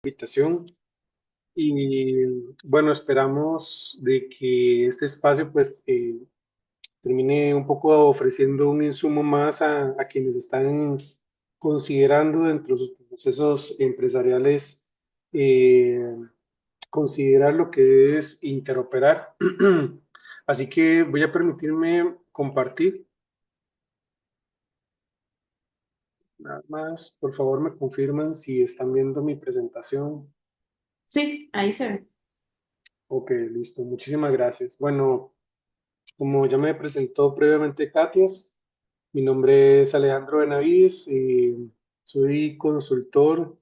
invitación y bueno, esperamos de que este espacio pues termine un poco ofreciendo un insumo más a quienes están considerando dentro de sus procesos empresariales eh, considerar lo que es interoperar. Así que voy a permitirme compartir. Nada más, por favor, me confirman si están viendo mi presentación. Sí, ahí se ve. Ok, listo. Muchísimas gracias. Bueno, como ya me presentó previamente Katias, mi nombre es Alejandro Benavides y soy consultor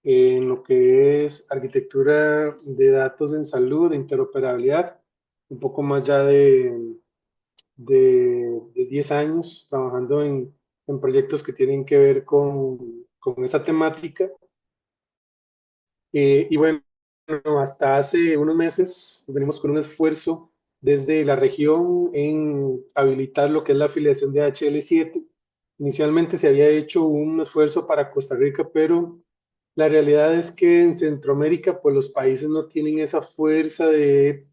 en lo que es arquitectura de datos en salud, e interoperabilidad, un poco más ya de 10 años trabajando en proyectos que tienen que ver con esta temática. Y bueno, hasta hace unos meses venimos con un esfuerzo desde la región en habilitar lo que es la afiliación de HL7. Inicialmente se había hecho un esfuerzo para Costa Rica, pero la realidad es que en Centroamérica, pues los países no tienen esa fuerza de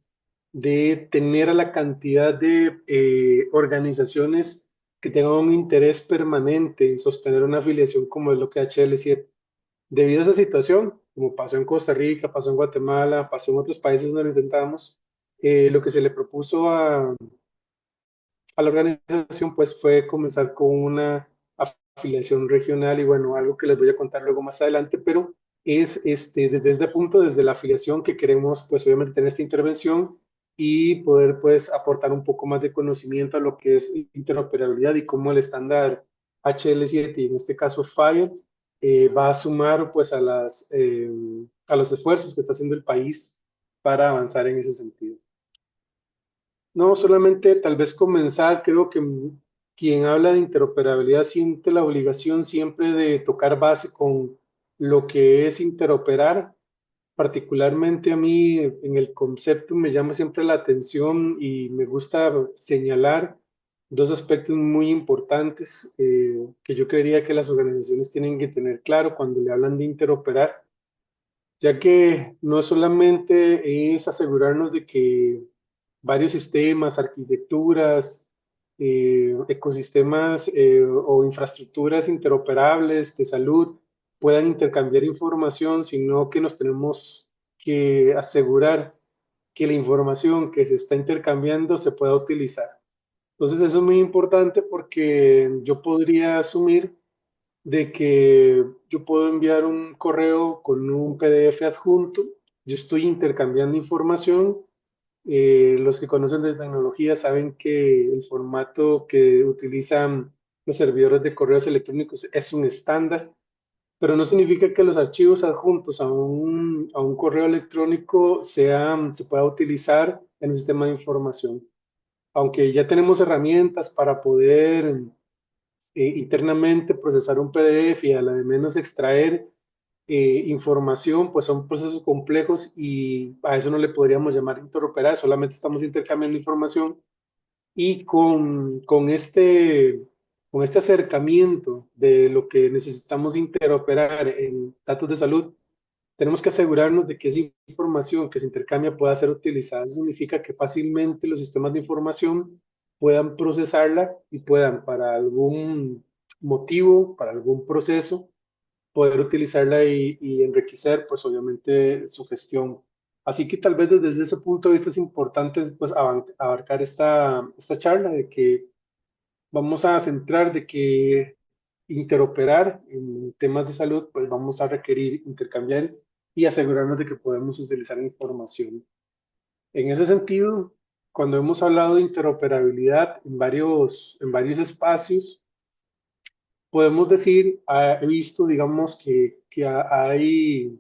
tener a la cantidad de organizaciones que tengan un interés permanente en sostener una afiliación como es lo que HL7. Debido a esa situación, como pasó en Costa Rica, pasó en Guatemala, pasó en otros países donde lo intentamos, lo que se le propuso a la organización pues fue comenzar con una afiliación regional y bueno, algo que les voy a contar luego más adelante, pero es desde este punto, desde la afiliación que queremos pues obviamente tener esta intervención y poder pues aportar un poco más de conocimiento a lo que es interoperabilidad y cómo el estándar HL7 y en este caso FIRE va a sumar pues a los esfuerzos que está haciendo el país para avanzar en ese sentido. No, solamente tal vez comenzar, creo que quien habla de interoperabilidad siente la obligación siempre de tocar base con lo que es interoperar. Particularmente a mí en el concepto me llama siempre la atención y me gusta señalar dos aspectos muy importantes que yo creería que las organizaciones tienen que tener claro cuando le hablan de interoperar, ya que no solamente es asegurarnos de que varios sistemas, arquitecturas, ecosistemas o infraestructuras interoperables de salud puedan intercambiar información, sino que nos tenemos que asegurar que la información que se está intercambiando se pueda utilizar. Entonces, eso es muy importante porque yo podría asumir de que yo puedo enviar un correo con un PDF adjunto, yo estoy intercambiando información. Los que conocen de tecnología saben que el formato que utilizan los servidores de correos electrónicos es un estándar, pero no significa que los archivos adjuntos a un correo electrónico se pueda utilizar en un sistema de información. Aunque ya tenemos herramientas para poder internamente procesar un PDF y a la de menos extraer información, pues son procesos complejos y a eso no le podríamos llamar interoperar, solamente estamos intercambiando información y con este acercamiento de lo que necesitamos interoperar en datos de salud, tenemos que asegurarnos de que esa información que se intercambia pueda ser utilizada. Eso significa que fácilmente los sistemas de información puedan procesarla y puedan, para algún motivo, para algún proceso, poder utilizarla y enriquecer, pues obviamente, su gestión. Así que tal vez desde ese punto de vista es importante pues, abarcar esta charla de que vamos a centrar de que interoperar en temas de salud, pues vamos a requerir intercambiar y asegurarnos de que podemos utilizar información. En ese sentido, cuando hemos hablado de interoperabilidad en varios espacios, podemos decir, he visto, digamos, que hay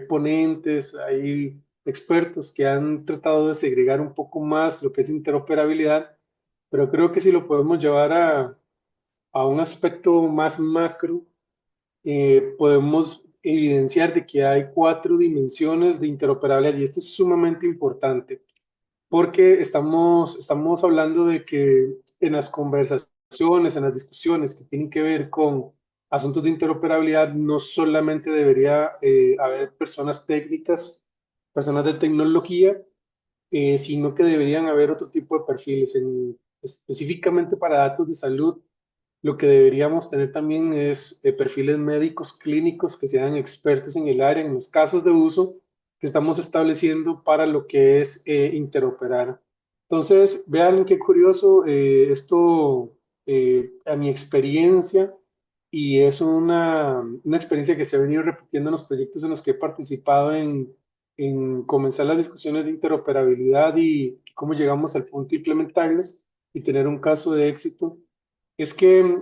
ponentes, hay expertos que han tratado de segregar un poco más lo que es interoperabilidad, pero creo que si lo podemos llevar a un aspecto más macro, podemos evidenciar de que hay cuatro dimensiones de interoperabilidad y esto es sumamente importante porque estamos hablando de que en las conversaciones, en las discusiones que tienen que ver con asuntos de interoperabilidad no solamente debería haber personas técnicas, personas de tecnología, sino que deberían haber otro tipo de perfiles. Específicamente para datos de salud, lo que deberíamos tener también es perfiles médicos clínicos que sean expertos en el área, en los casos de uso que estamos estableciendo para lo que es interoperar. Entonces, vean qué curioso esto, a mi experiencia, y es una experiencia que se ha venido repitiendo en los proyectos en los que he participado en comenzar las discusiones de interoperabilidad y cómo llegamos al punto de implementarlas y tener un caso de éxito. Es que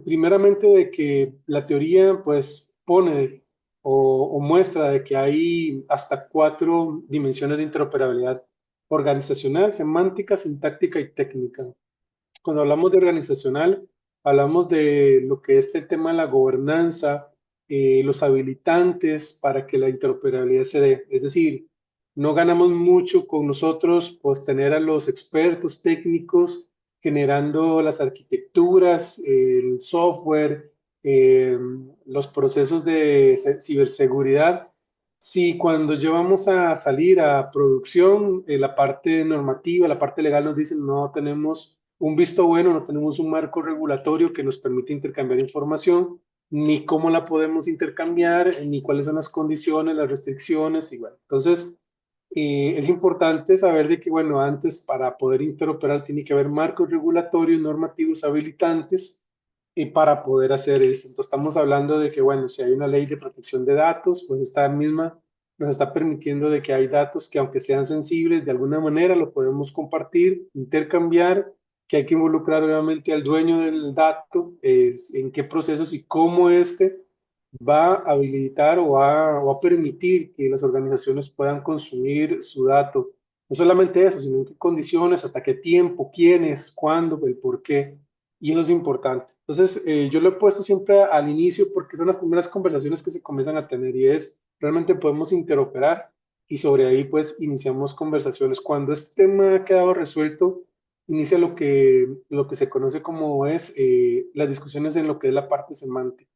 primeramente de que la teoría pues pone o muestra de que hay hasta 4 dimensiones de interoperabilidad: organizacional, semántica, sintáctica y técnica. Cuando hablamos de organizacional, hablamos de lo que es el tema de la gobernanza, los habilitantes para que la interoperabilidad se dé. Es decir, no ganamos mucho con nosotros, pues tener a los expertos técnicos generando las arquitecturas, el software, eh, los procesos de ciberseguridad. Si cuando llevamos a salir a producción, la parte normativa, la parte legal nos dice no tenemos un visto bueno, no tenemos un marco regulatorio que nos permite intercambiar información, ni cómo la podemos intercambiar, ni cuáles son las condiciones, las restricciones, igual. Entonces, es importante saber de que, bueno, antes para poder interoperar tiene que haber marcos regulatorios, normativos, habilitantes, para poder hacer eso. Entonces, estamos hablando de que, bueno, si hay una ley de protección de datos, pues esta misma nos está permitiendo de que hay datos que, aunque sean sensibles, de alguna manera lo podemos compartir, intercambiar, que hay que involucrar obviamente al dueño del dato, en qué procesos y cómo este va a habilitar o a permitir que las organizaciones puedan consumir su dato. No solamente eso, sino en qué condiciones, hasta qué tiempo, quiénes, cuándo, el por qué. Y eso es importante. Entonces, yo lo he puesto siempre al inicio porque son las primeras conversaciones que se comienzan a tener y es, realmente podemos interoperar y sobre ahí pues iniciamos conversaciones. Cuando este tema ha quedado resuelto, inicia lo que se conoce como es las discusiones en lo que es la parte semántica.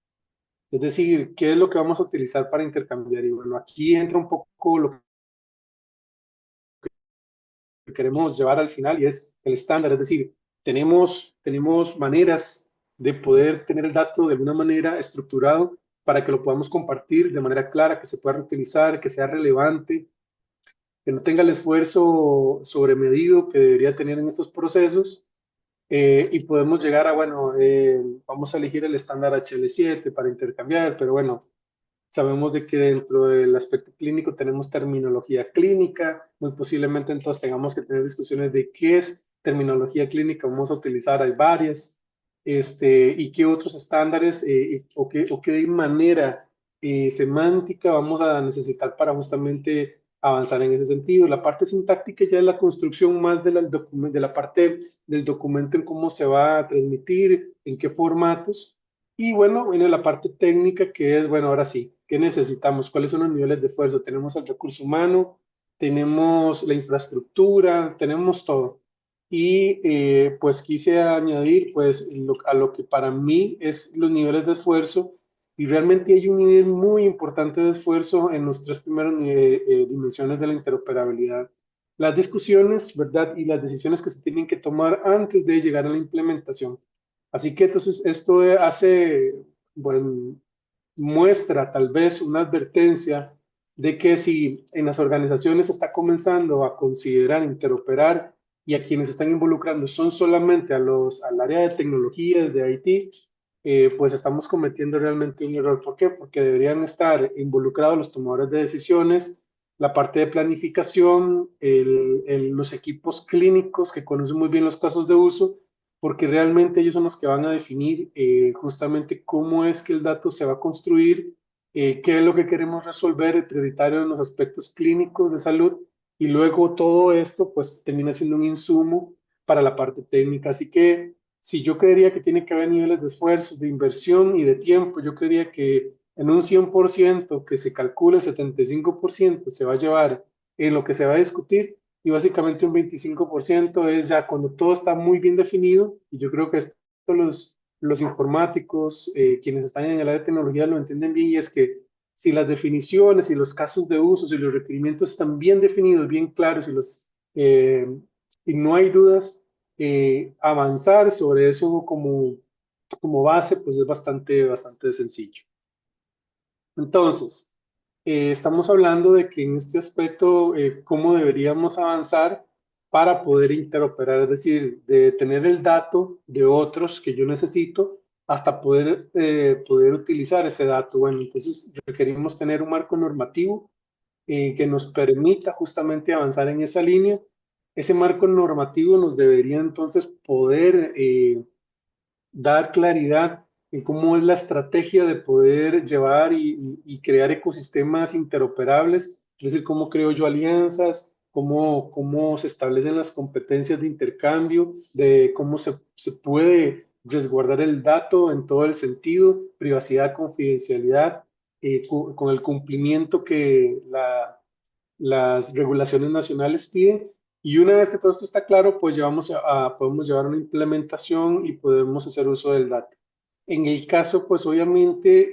Es decir, ¿qué es lo que vamos a utilizar para intercambiar? Y bueno, aquí entra un poco lo que queremos llevar al final y es el estándar. Es decir, tenemos maneras de poder tener el dato de alguna manera estructurado para que lo podamos compartir de manera clara, que se pueda reutilizar, que sea relevante, que no tenga el esfuerzo sobremedido que debería tener en estos procesos. Y podemos llegar a, bueno, vamos a elegir el estándar HL7 para intercambiar, pero bueno, sabemos de que dentro del aspecto clínico tenemos terminología clínica, muy posiblemente entonces tengamos que tener discusiones de qué es terminología clínica, vamos a utilizar, hay varias, y qué otros estándares o qué manera semántica vamos a necesitar para justamente avanzar en ese sentido. La parte sintáctica ya es la construcción más de la parte del documento en cómo se va a transmitir, en qué formatos. Y bueno, viene la parte técnica que es, bueno, ahora sí, ¿qué necesitamos? ¿Cuáles son los niveles de esfuerzo? Tenemos el recurso humano, tenemos la infraestructura, tenemos todo. Y pues quise añadir pues a lo que para mí es los niveles de esfuerzo y realmente hay un nivel muy importante de esfuerzo en los 3 primeras dimensiones de la interoperabilidad. Las discusiones, ¿verdad? Y las decisiones que se tienen que tomar antes de llegar a la implementación. Así que entonces esto hace, pues, muestra tal vez una advertencia de que si en las organizaciones se está comenzando a considerar interoperar y a quienes están involucrando son solamente al área de tecnologías, de IT, pues estamos cometiendo realmente un error. ¿Por qué? Porque deberían estar involucrados los tomadores de decisiones, la parte de planificación, los equipos clínicos que conocen muy bien los casos de uso, porque realmente ellos son los que van a definir justamente cómo es que el dato se va a construir, qué es lo que queremos resolver, prioritario en los aspectos clínicos de salud, y luego todo esto pues termina siendo un insumo para la parte técnica. Así que si yo creería que tiene que haber niveles de esfuerzos, de inversión y de tiempo, yo creería que en un 100% que se calcula el 75% se va a llevar en lo que se va a discutir y básicamente un 25% es ya cuando todo está muy bien definido, y yo creo que esto los informáticos, quienes están en el área de tecnología lo entienden bien, y es que si las definiciones y los casos de uso y los requerimientos están bien definidos, bien claros, eh, y no hay dudas, avanzar sobre eso como base, pues es bastante sencillo. Entonces, estamos hablando de que en este aspecto, cómo deberíamos avanzar para poder interoperar, es decir, de tener el dato de otros que yo necesito hasta poder utilizar ese dato. Bueno, entonces requerimos tener un marco normativo que nos permita justamente avanzar en esa línea. Ese marco normativo nos debería entonces poder dar claridad en cómo es la estrategia de poder llevar y crear ecosistemas interoperables, es decir, cómo creo yo alianzas, cómo se establecen las competencias de intercambio, de cómo se puede resguardar el dato en todo el sentido, privacidad, confidencialidad, con el cumplimiento que las regulaciones nacionales piden. Y una vez que todo esto está claro, pues podemos llevar una implementación y podemos hacer uso del dato. En el caso, pues obviamente,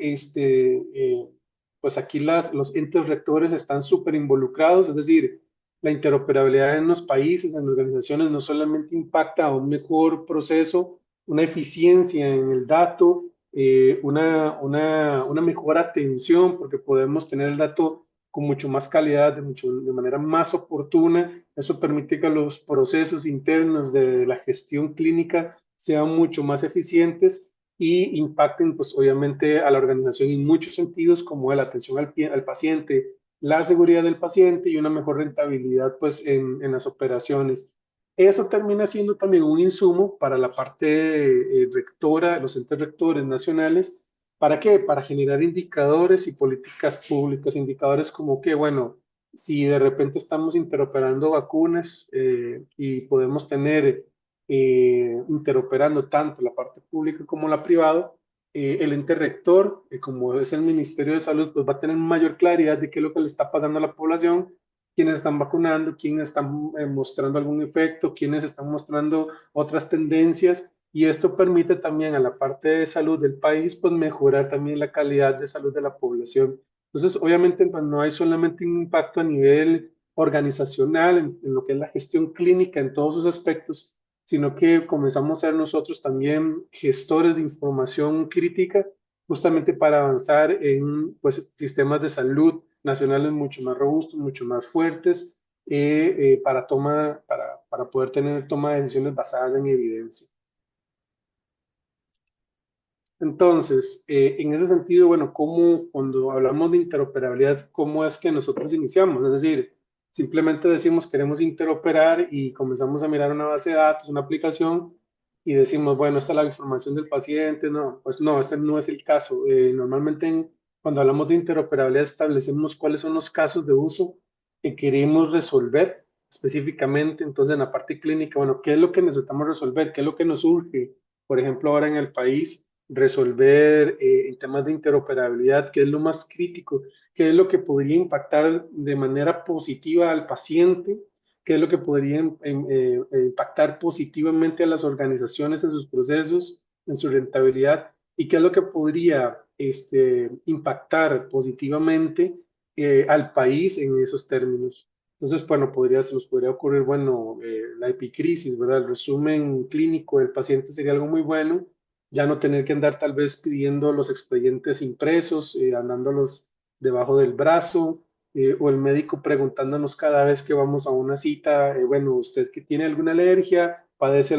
pues aquí los entes rectores están súper involucrados, es decir, la interoperabilidad en los países, en organizaciones, no solamente impacta a un mejor proceso, una eficiencia en el dato, una mejor atención, porque podemos tener el dato con mucho más calidad, de manera más oportuna. Eso permite que los procesos internos de la gestión clínica sean mucho más eficientes y impacten, pues obviamente, a la organización en muchos sentidos, como la atención al paciente, la seguridad del paciente y una mejor rentabilidad, pues, en las operaciones. Eso termina siendo también un insumo para la parte rectora, los entes rectores nacionales. ¿Para qué? Para generar indicadores y políticas públicas, indicadores como que, bueno, si de repente estamos interoperando vacunas y podemos tener interoperando tanto la parte pública como la privada, el ente rector, como es el Ministerio de Salud, pues va a tener mayor claridad de qué es lo que le está pasando a la población, quiénes están vacunando, quiénes están mostrando algún efecto, quiénes están mostrando otras tendencias, y esto permite también a la parte de salud del país, pues mejorar también la calidad de salud de la población. Entonces, obviamente, pues, no hay solamente un impacto a nivel organizacional en lo que es la gestión clínica en todos sus aspectos, sino que comenzamos a ser nosotros también gestores de información crítica, justamente para avanzar en, pues, sistemas de salud nacionales mucho más robustos, mucho más fuertes, para poder tener toma de decisiones basadas en evidencia. Entonces, en ese sentido, bueno, cuando hablamos de interoperabilidad, cómo es que nosotros iniciamos? Es decir, simplemente decimos queremos interoperar y comenzamos a mirar una base de datos, una aplicación, y decimos, bueno, esta es la información del paciente. No, pues no, ese no es el caso. Normalmente, cuando hablamos de interoperabilidad, establecemos cuáles son los casos de uso que queremos resolver específicamente. Entonces, en la parte clínica, bueno, ¿qué es lo que necesitamos resolver? ¿Qué es lo que nos urge? Por ejemplo, ahora en el país resolver en temas de interoperabilidad, qué es lo más crítico, qué es lo que podría impactar de manera positiva al paciente, qué es lo que podría impactar positivamente a las organizaciones en sus procesos, en su rentabilidad, y qué es lo que podría impactar positivamente al país en esos términos. Entonces, bueno, se nos podría ocurrir, bueno, la epicrisis, ¿verdad? El resumen clínico del paciente sería algo muy bueno, ya no tener que andar tal vez pidiendo los expedientes impresos, andándolos debajo del brazo, o el médico preguntándonos cada vez que vamos a una cita, bueno, usted que tiene alguna alergia, padece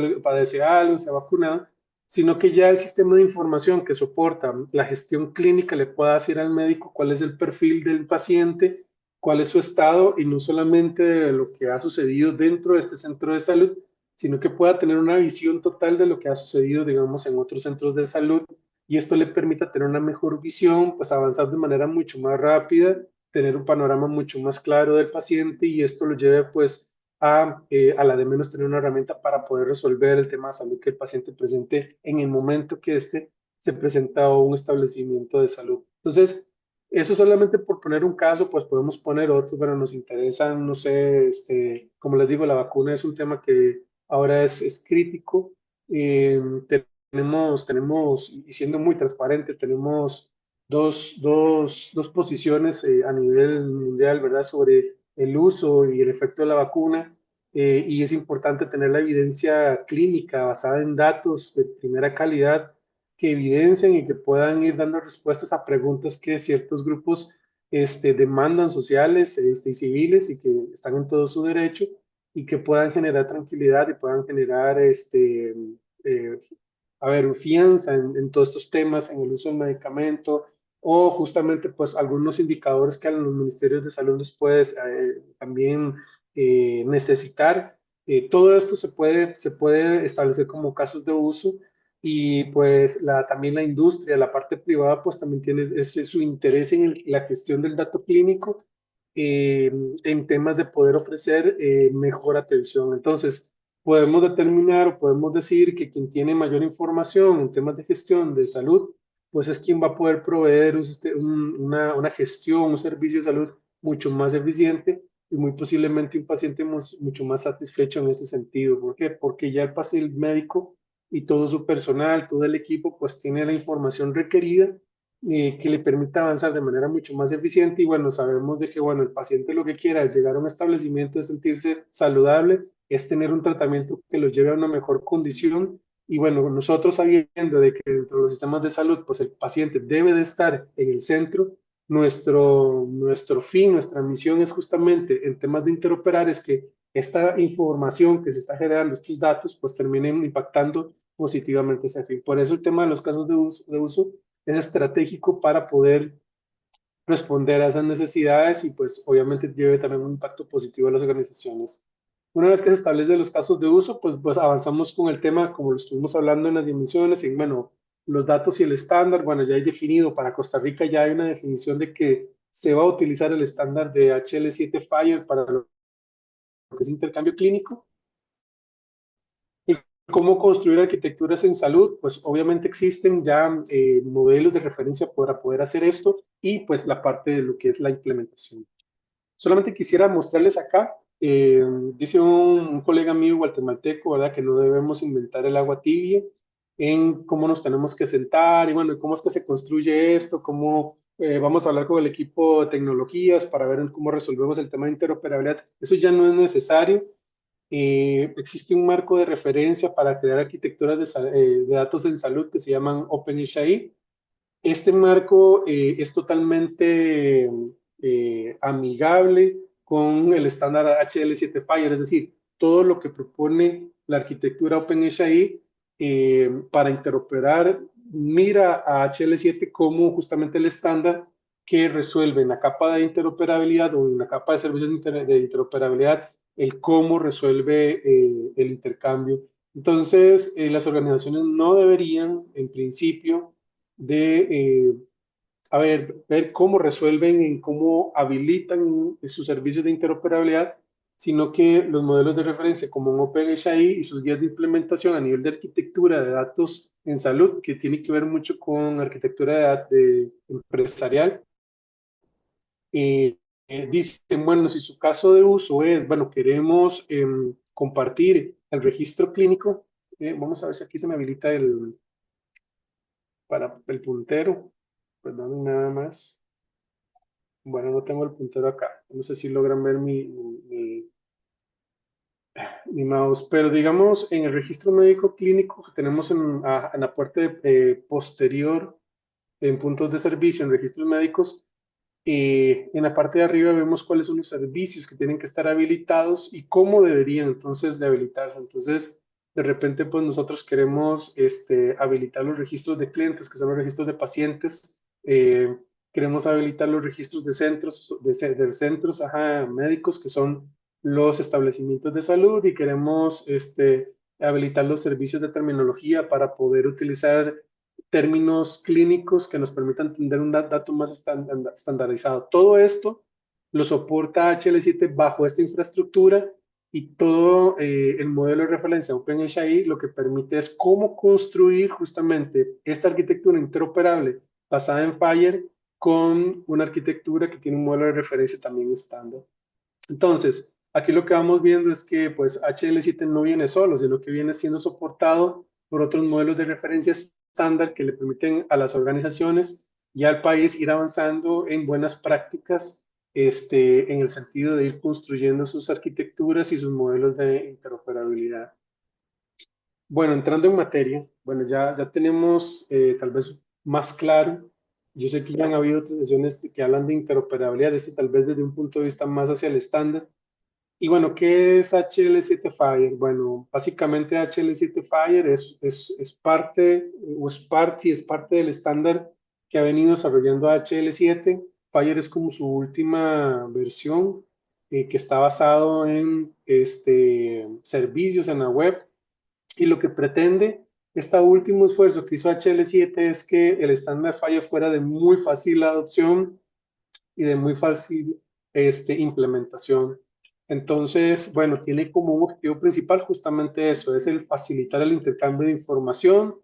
algo, se ha vacunado, sino que ya el sistema de información que soporta la gestión clínica le pueda decir al médico cuál es el perfil del paciente, cuál es su estado, y no solamente de lo que ha sucedido dentro de este centro de salud, sino que pueda tener una visión total de lo que ha sucedido, digamos, en otros centros de salud, y esto le permita tener una mejor visión, pues avanzar de manera mucho más rápida, tener un panorama mucho más claro del paciente, y esto lo lleve pues a la de menos tener una herramienta para poder resolver el tema de salud que el paciente presente en el momento que éste se presenta a un establecimiento de salud. Entonces, eso solamente por poner un caso, pues podemos poner otros, pero nos interesan, no sé, como les digo, la vacuna es un tema que ahora es crítico. y siendo muy transparente, tenemos dos posiciones a nivel mundial, ¿verdad?, sobre el uso y el efecto de la vacuna. Y es importante tener la evidencia clínica basada en datos de primera calidad que evidencien y que puedan ir dando respuestas a preguntas que ciertos grupos demandan sociales y civiles y que están en todo su derecho y que puedan generar tranquilidad y puedan generar eh, fianza en todos estos temas, en el uso del medicamento o justamente pues algunos indicadores que a los ministerios de salud les puedes también necesitar. Todo esto se puede establecer como casos de uso y pues también la industria, la parte privada pues también tiene su interés en la gestión del dato clínico eh, en temas de poder ofrecer mejor atención. Entonces, podemos determinar o podemos decir que quien tiene mayor información en temas de gestión de salud, pues es quien va a poder proveer una gestión, un servicio de salud mucho más eficiente y muy posiblemente un paciente mucho más satisfecho en ese sentido. ¿Por qué? Porque ya el paciente médico y todo su personal, todo el equipo, pues tiene la información requerida que le permita avanzar de manera mucho más eficiente y bueno, sabemos de que bueno, el paciente lo que quiera es llegar a un establecimiento, es sentirse saludable, es tener un tratamiento que lo lleve a una mejor condición y bueno, nosotros sabiendo de que dentro de los sistemas de salud, pues el paciente debe de estar en el centro, nuestro fin, nuestra misión es justamente en temas de interoperar, es que esta información que se está generando, estos datos, pues terminen impactando positivamente ese fin. Por eso el tema de los casos de uso es estratégico para poder responder a esas necesidades y pues obviamente lleve también un impacto positivo a las organizaciones. Una vez que se establecen los casos de uso, pues avanzamos con el tema como lo estuvimos hablando en las dimensiones, y bueno, los datos y el estándar, bueno, ya hay definido, para Costa Rica ya hay una definición de que se va a utilizar el estándar de HL7 Fire para lo que es intercambio clínico. ¿Y cómo construir arquitecturas en salud? Pues obviamente existen ya modelos de referencia para poder hacer esto y pues la parte de lo que es la implementación. Solamente quisiera mostrarles acá, dice un colega mío guatemalteco, ¿verdad? Que no debemos inventar el agua tibia en cómo nos tenemos que sentar y bueno, cómo es que se construye esto, cómo vamos a hablar con el equipo de tecnologías para ver cómo resolvemos el tema de interoperabilidad. Eso ya no es necesario. Existe un marco de referencia para crear arquitecturas de datos en salud que se llaman OpenHI. Este marco es totalmente amigable con el estándar HL7 Fire, es decir, todo lo que propone la arquitectura OpenHI para interoperar mira a HL7 como justamente el estándar que resuelve en la capa de interoperabilidad o en la capa de servicios de interoperabilidad el cómo resuelve el intercambio. Entonces, las organizaciones no deberían, en principio, de ver cómo resuelven y cómo habilitan sus servicios de interoperabilidad, sino que los modelos de referencia como un OpenHI y sus guías de implementación a nivel de arquitectura de datos en salud, que tiene que ver mucho con arquitectura empresarial, dicen, bueno, si su caso de uso es, bueno, queremos compartir el registro clínico, vamos a ver si aquí se me habilita para el puntero, perdón, nada más. Bueno, no tengo el puntero acá. No sé si logran ver mi mouse, pero digamos en el registro médico clínico que tenemos en la parte posterior, en puntos de servicio, en registros médicos, en la parte de arriba vemos cuáles son los servicios que tienen que estar habilitados y cómo deberían entonces de habilitarse. Entonces, de repente, pues nosotros queremos habilitar los registros de clientes, que son los registros de pacientes. Queremos habilitar los registros de centros, de centros médicos, que son los establecimientos de salud, y queremos habilitar los servicios de terminología para poder utilizar términos clínicos que nos permitan entender un dato más estandarizado. Todo esto lo soporta HL7 bajo esta infraestructura y todo el modelo de referencia OpenHI lo que permite es cómo construir justamente esta arquitectura interoperable basada en Fire con una arquitectura que tiene un modelo de referencia también estándar. Entonces, aquí lo que vamos viendo es que pues HL7 no viene solo, sino que viene siendo soportado por otros modelos de referencia estándar que le permiten a las organizaciones y al país ir avanzando en buenas prácticas en el sentido de ir construyendo sus arquitecturas y sus modelos de interoperabilidad. Bueno, entrando en materia, bueno, ya tenemos tal vez más claro. Yo sé que ya han habido otras sesiones que hablan de interoperabilidad, tal vez desde un punto de vista más hacia el estándar. Y bueno, ¿qué es HL7 Fire? Bueno, básicamente HL7 Fire es parte, o es parte, sí, es parte del estándar que ha venido desarrollando HL7. Fire es como su última versión, que está basado en servicios en la web. Y lo que pretende este último esfuerzo que hizo HL7 es que el estándar Fire fuera de muy fácil adopción y de muy fácil implementación. Entonces, bueno, tiene como un objetivo principal justamente eso, es el facilitar el intercambio de información.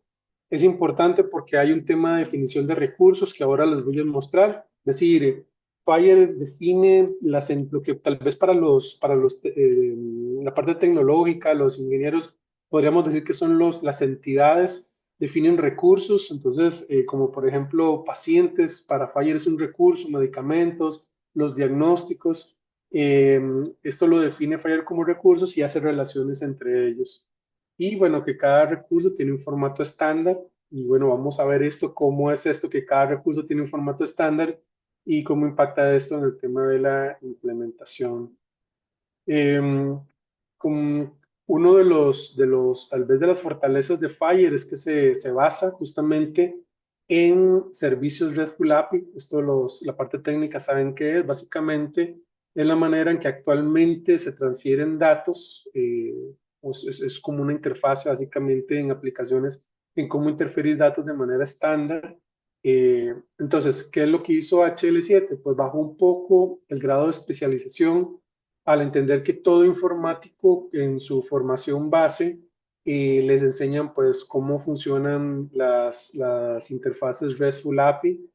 Es importante porque hay un tema de definición de recursos que ahora les voy a mostrar. Es decir, Fire define lo que tal vez la parte tecnológica, los ingenieros, podríamos decir que son las entidades definen recursos, entonces, como por ejemplo pacientes, para Fire es un recurso, medicamentos, los diagnósticos. Esto lo define Fire como recursos y hace relaciones entre ellos. Y bueno, que cada recurso tiene un formato estándar. Y bueno, vamos a ver esto, cómo es esto que cada recurso tiene un formato estándar y cómo impacta esto en el tema de la implementación. Eh, como uno tal vez de las fortalezas de Fire es que se basa justamente en servicios RESTful API. La parte técnica saben qué es. Básicamente es la manera en que actualmente se transfieren datos. Pues es como una interfase básicamente en aplicaciones en cómo interferir datos de manera estándar. Entonces, ¿qué es lo que hizo HL7? Pues bajó un poco el grado de especialización al entender que todo informático en su formación base les enseñan pues cómo funcionan las interfaces RESTful API,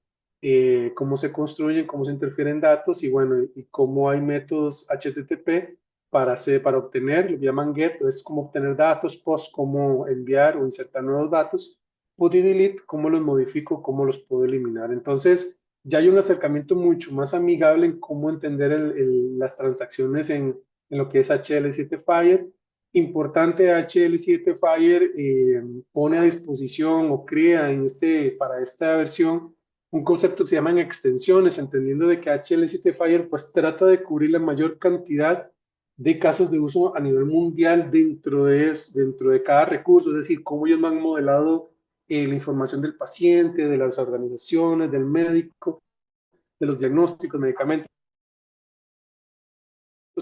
cómo se construyen, cómo se interfieren datos y bueno, y cómo hay métodos HTTP para obtener, lo llaman GET, es como obtener datos, POST, cómo enviar o insertar nuevos datos, PUT y DELETE, cómo los modifico, cómo los puedo eliminar. Entonces, ya hay un acercamiento mucho más amigable en cómo entender las transacciones en lo que es HL7 Fire. Importante, HL7 Fire pone a disposición o crea para esta versión un concepto que se llaman extensiones, entendiendo de que HL7 Fire pues trata de cubrir la mayor cantidad de casos de uso a nivel mundial dentro de cada recurso, es decir, cómo ellos han modelado la información del paciente, de las organizaciones, del médico, de los diagnósticos, medicamentos,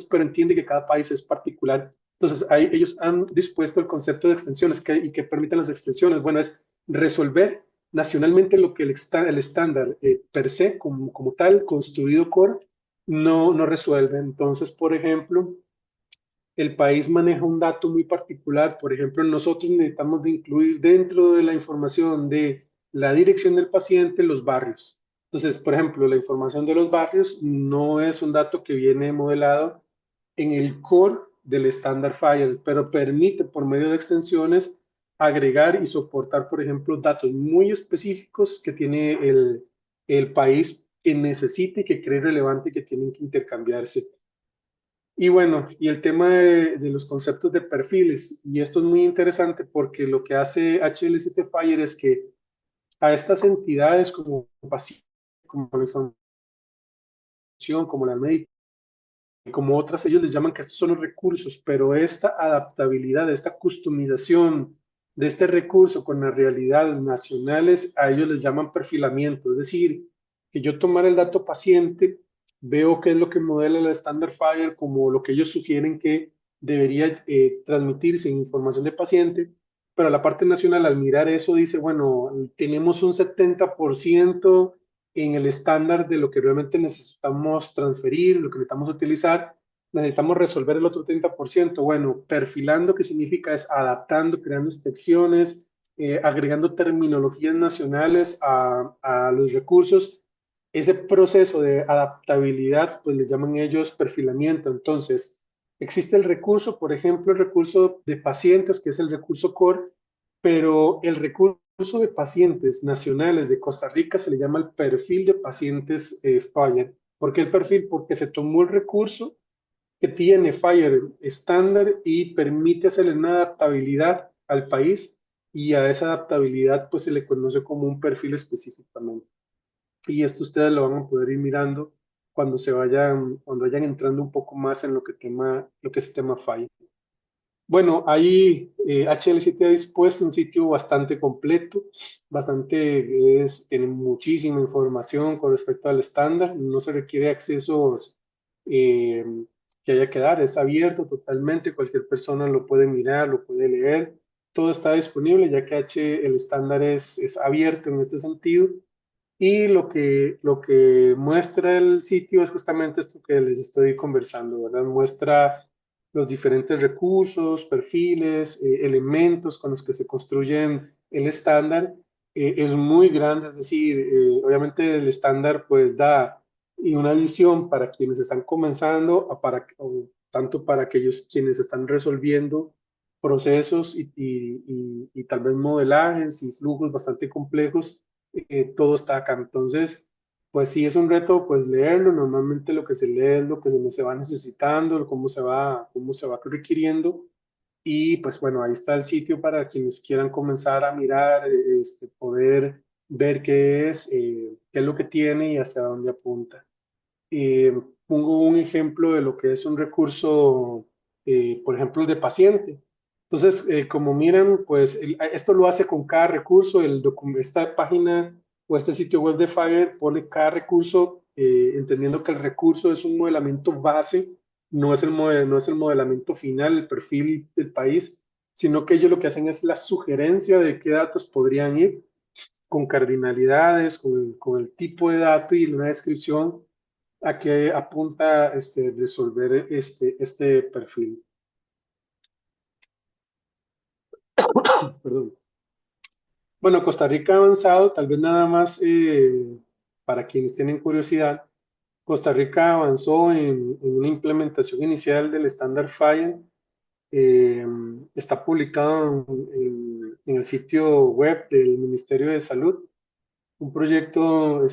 pero entiende que cada país es particular. Entonces, ellos han dispuesto el concepto de extensiones y que permiten las extensiones. Bueno, es resolver nacionalmente lo que el estándar per se, como tal, construido core, no resuelve. Entonces, por ejemplo, el país maneja un dato muy particular. Por ejemplo, nosotros necesitamos de incluir dentro de la información de la dirección del paciente los barrios. Entonces, por ejemplo, la información de los barrios no es un dato que viene modelado en el core del estándar Fire, pero permite por medio de extensiones agregar y soportar, por ejemplo, datos muy específicos que tiene el país que necesite y que cree relevante y que tienen que intercambiarse. Y bueno, y el tema de los conceptos de perfiles, y esto es muy interesante porque lo que hace HL7 Fire es que a estas entidades como paciente, como la información, como la médica, como otras, ellos les llaman que estos son los recursos, pero esta adaptabilidad, esta customización de este recurso con las realidades nacionales, a ellos les llaman perfilamiento, es decir, que yo tomar el dato paciente, veo qué es lo que modela el Standard Fire como lo que ellos sugieren que debería transmitirse en información de paciente, pero la parte nacional al mirar eso dice, bueno, tenemos un 70% en el estándar de lo que realmente necesitamos transferir, lo que necesitamos utilizar, necesitamos resolver el otro 30%. Bueno, perfilando, ¿qué significa? Es adaptando, creando excepciones, agregando terminologías nacionales a los recursos. Ese proceso de adaptabilidad, pues le llaman ellos perfilamiento. Entonces, existe el recurso, por ejemplo, el recurso de pacientes, que es el recurso core, pero el recurso de pacientes nacionales de Costa Rica se le llama el perfil de pacientes Fire. ¿Por qué el perfil? Porque se tomó el recurso que tiene Fire estándar y permite hacerle una adaptabilidad al país y a esa adaptabilidad pues se le conoce como un perfil específicamente. Y esto ustedes lo van a poder ir mirando cuando vayan entrando un poco más en lo que es el tema Fire. Bueno, ahí HL7 ha dispuesto un sitio bastante completo, tiene muchísima información con respecto al estándar, no se requiere accesos eh, que haya que dar, es abierto totalmente, cualquier persona lo puede mirar, lo puede leer, todo está disponible ya que el estándar es abierto en este sentido y lo que muestra el sitio es justamente esto que les estoy conversando, ¿verdad? Muestra los diferentes recursos, perfiles, elementos con los que se construyen el estándar. Es muy grande, es decir, obviamente el estándar pues da y una visión para quienes están comenzando, o tanto para aquellos quienes están resolviendo procesos y tal vez modelajes y flujos bastante complejos, todo está acá. Entonces, pues sí es un reto, pues leerlo. Normalmente lo que se lee es lo que se va necesitando, cómo se va requiriendo. Y pues bueno, ahí está el sitio para quienes quieran comenzar a mirar, poder ver qué es lo que tiene y hacia dónde apunta. Eh, Pongo un ejemplo de lo que es un recurso, por ejemplo, el de paciente. Entonces, como miran, pues esto lo hace con cada recurso. Esta página o este sitio web de Fire pone cada recurso, entendiendo que el recurso es un modelamiento base, no es el modelamiento final, el perfil del país, sino que ellos lo que hacen es la sugerencia de qué datos podrían ir con cardinalidades, con el tipo de dato y una descripción a qué apunta resolver este perfil. Perdón. Bueno, Costa Rica ha avanzado, tal vez nada más para quienes tienen curiosidad, Costa Rica avanzó en una implementación inicial del estándar FIRE. eh, Está publicado en el sitio web del Ministerio de Salud. Un proyecto,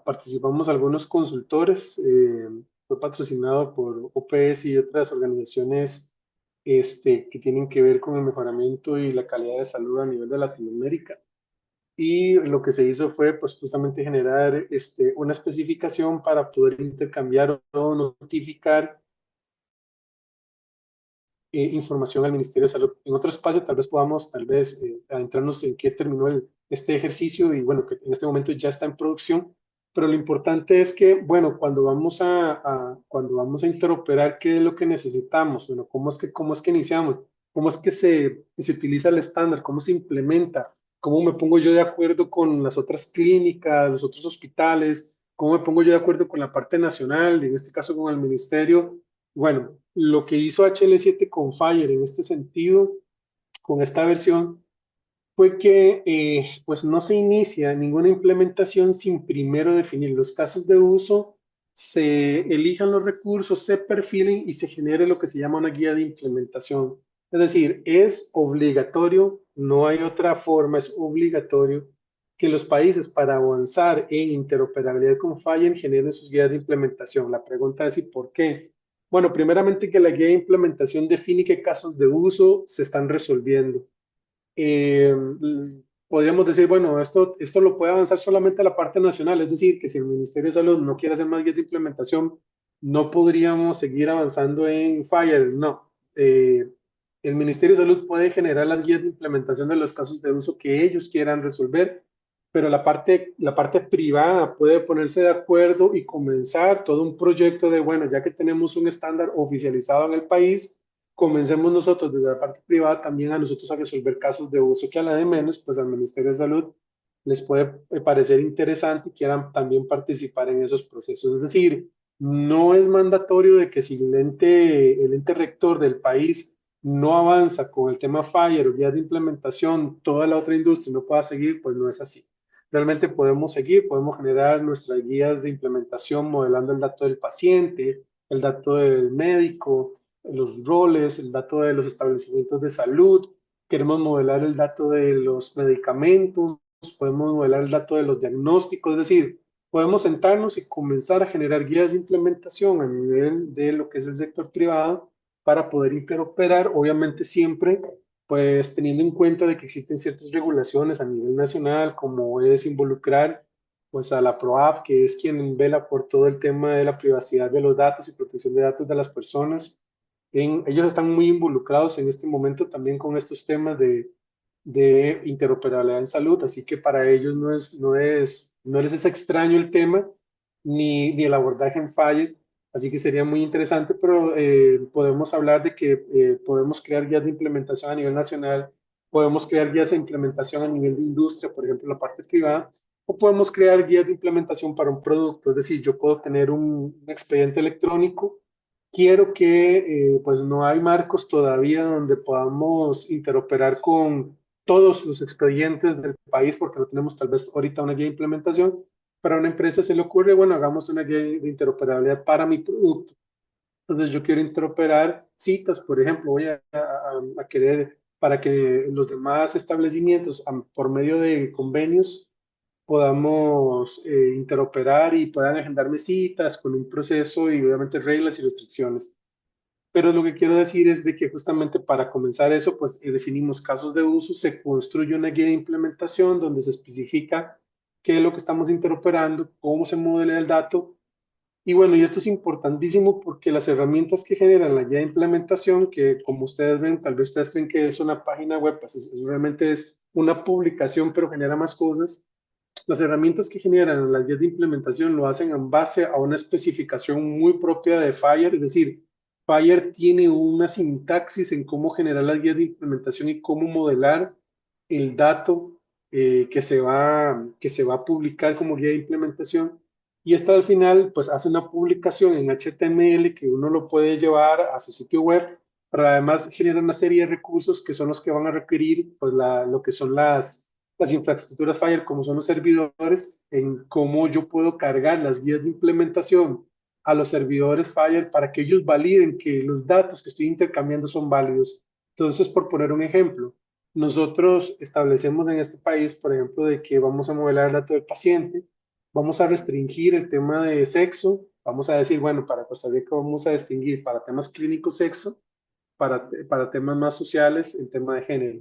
participamos algunos consultores, fue patrocinado por OPS y otras organizaciones que tienen que ver con el mejoramiento y la calidad de salud a nivel de Latinoamérica. Y lo que se hizo fue pues justamente generar una especificación para poder intercambiar o notificar información al Ministerio de Salud. En otro espacio tal vez podamos adentrarnos en qué terminó este ejercicio y bueno, que en este momento ya está en producción, pero lo importante es que, bueno, cuando vamos a interoperar, ¿qué es lo que necesitamos? Bueno, cómo es que iniciamos? ¿Cómo es que se utiliza el estándar? ¿Cómo se implementa? ¿Cómo me pongo yo de acuerdo con las otras clínicas, los otros hospitales? ¿Cómo me pongo yo de acuerdo con la parte nacional, en este caso con el ministerio? Bueno, lo que hizo HL7 con Fire en este sentido, con esta versión, fue que pues no se inicia ninguna implementación sin primero definir los casos de uso, se elijan los recursos, se perfilen y se genere lo que se llama una guía de implementación. Es decir, es obligatorio, no hay otra forma, es obligatorio que los países para avanzar en interoperabilidad con Fire generen sus guías de implementación. La pregunta es ¿y por qué? Bueno, primeramente que la guía de implementación define qué casos de uso se están resolviendo. eh, Podríamos decir, bueno, esto lo puede avanzar solamente la parte nacional, es decir, que si el Ministerio de Salud no quiere hacer más guías de implementación, no podríamos seguir avanzando en FIRE, no. El Ministerio de Salud puede generar las guías de implementación de los casos de uso que ellos quieran resolver, pero la parte privada puede ponerse de acuerdo y comenzar todo un proyecto de, bueno, ya que tenemos un estándar oficializado en el país, comencemos nosotros desde la parte privada también a nosotros a resolver casos de uso que a la de menos, pues al Ministerio de Salud les puede parecer interesante y quieran también participar en esos procesos. Es decir, no es mandatorio de que si el ente rector del país no avanza con el tema FIRE o guías de implementación, toda la otra industria no pueda seguir, pues no es así. Realmente podemos seguir, podemos generar nuestras guías de implementación modelando el dato del paciente, el dato del médico, los roles, el dato de los establecimientos de salud, queremos modelar el dato de los medicamentos, podemos modelar el dato de los diagnósticos, es decir, podemos sentarnos y comenzar a generar guías de implementación a nivel de lo que es el sector privado para poder interoperar, obviamente siempre pues teniendo en cuenta de que existen ciertas regulaciones a nivel nacional, como es involucrar pues a la PROAP, que es quien vela por todo el tema de la privacidad de los datos y protección de datos de las personas. Ellos están muy involucrados en este momento también con estos temas de interoperabilidad en salud, así que para ellos no les es extraño el tema ni el abordaje en Fire, así que sería muy interesante, pero podemos hablar de que podemos crear guías de implementación a nivel nacional, podemos crear guías de implementación a nivel de industria, por ejemplo, la parte privada, o podemos crear guías de implementación para un producto, es decir, yo puedo tener un expediente electrónico. Quiero que, pues no hay marcos todavía donde podamos interoperar con todos los expedientes del país, porque no tenemos tal vez ahorita una guía de implementación. Para una empresa se le ocurre, bueno, hagamos una guía de interoperabilidad para mi producto. Entonces yo quiero interoperar citas, por ejemplo, a querer para que los demás establecimientos, por medio de convenios, podamos interoperar y puedan agendarme citas con un proceso y obviamente reglas y restricciones. Pero lo que quiero decir es de que justamente para comenzar eso, pues definimos casos de uso, se construye una guía de implementación donde se especifica qué es lo que estamos interoperando, cómo se modela el dato. Y bueno, y esto es importantísimo porque las herramientas que generan la guía de implementación, que como ustedes ven, tal vez ustedes creen que es una página web, pues realmente es una publicación, pero genera más cosas. Las herramientas que generan las guías de implementación lo hacen en base a una especificación muy propia de Fire, es decir, Fire tiene una sintaxis en cómo generar las guías de implementación y cómo modelar el dato que se va a publicar como guía de implementación. Y esta al final, pues hace una publicación en HTML que uno lo puede llevar a su sitio web, pero además genera una serie de recursos que son los que van a requerir, pues lo que son las infraestructuras Fire, como son los servidores, en cómo yo puedo cargar las guías de implementación a los servidores Fire para que ellos validen que los datos que estoy intercambiando son válidos. Entonces, por poner un ejemplo, nosotros establecemos en este país, por ejemplo, de que vamos a modelar el dato del paciente, vamos a restringir el tema de sexo, vamos a decir, bueno, para Costa Rica vamos a distinguir para temas clínicos sexo, para temas más sociales el tema de género.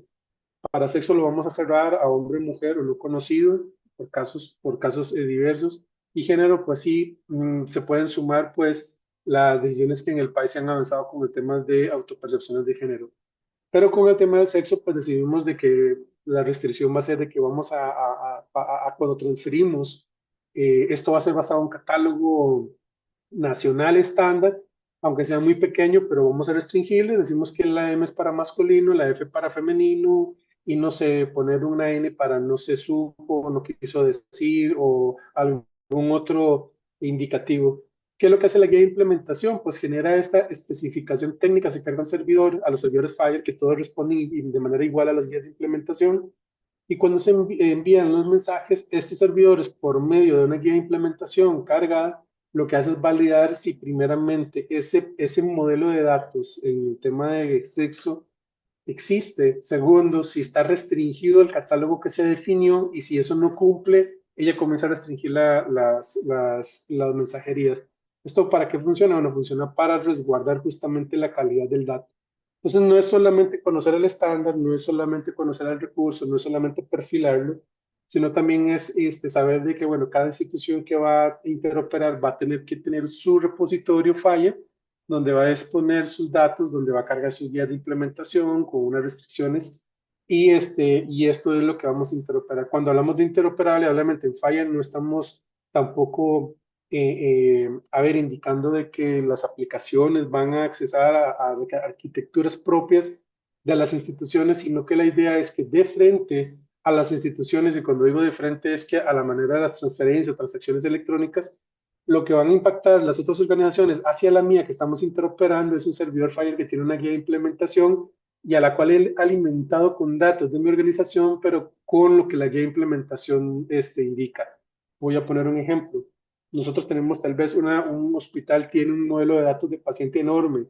Para sexo lo vamos a cerrar a hombre, mujer o no conocido por casos diversos. Y género, pues sí, se pueden sumar pues las decisiones que en el país se han avanzado con el tema de autopercepciones de género. Pero con el tema del sexo, pues decidimos de que la restricción va a ser de que vamos cuando transferimos, esto va a ser basado en un catálogo nacional estándar, aunque sea muy pequeño, pero vamos a restringirle, decimos que la M es para masculino, la F para femenino, y no sé, poner una N para no se supo, no quiso decir, o algún otro indicativo. ¿Qué es lo que hace la guía de implementación? Pues genera esta especificación técnica, se carga un servidor, a los servidores Fire, que todos responden de manera igual a las guías de implementación, y cuando se envían los mensajes, estos servidores, por medio de una guía de implementación cargada, lo que hace es validar si primeramente ese modelo de datos en el tema de sexo existe. Segundo, si está restringido el catálogo que se definió y si eso no cumple, ella comienza a restringir las mensajerías. ¿Esto para qué funciona? Bueno, funciona para resguardar justamente la calidad del dato. Entonces, no es solamente conocer el estándar, no es solamente conocer el recurso, no es solamente perfilarlo, sino también es saber de que, bueno, cada institución que va a interoperar va a tener que tener su repositorio falla, donde va a exponer sus datos, donde va a cargar su guía de implementación con unas restricciones, y esto es lo que vamos a interoperar. Cuando hablamos de interoperable, obviamente en falla no estamos tampoco a ver, indicando de que las aplicaciones van a accesar a arquitecturas propias de las instituciones, sino que la idea es que de frente a las instituciones, y cuando digo de frente es que a la manera de las transferencias, transacciones electrónicas, lo que van a impactar las otras organizaciones hacia la mía que estamos interoperando es un servidor Fire que tiene una guía de implementación y a la cual he alimentado con datos de mi organización, pero con lo que la guía de implementación indica. Voy a poner un ejemplo. Nosotros tenemos tal vez un hospital tiene un modelo de datos de paciente enorme,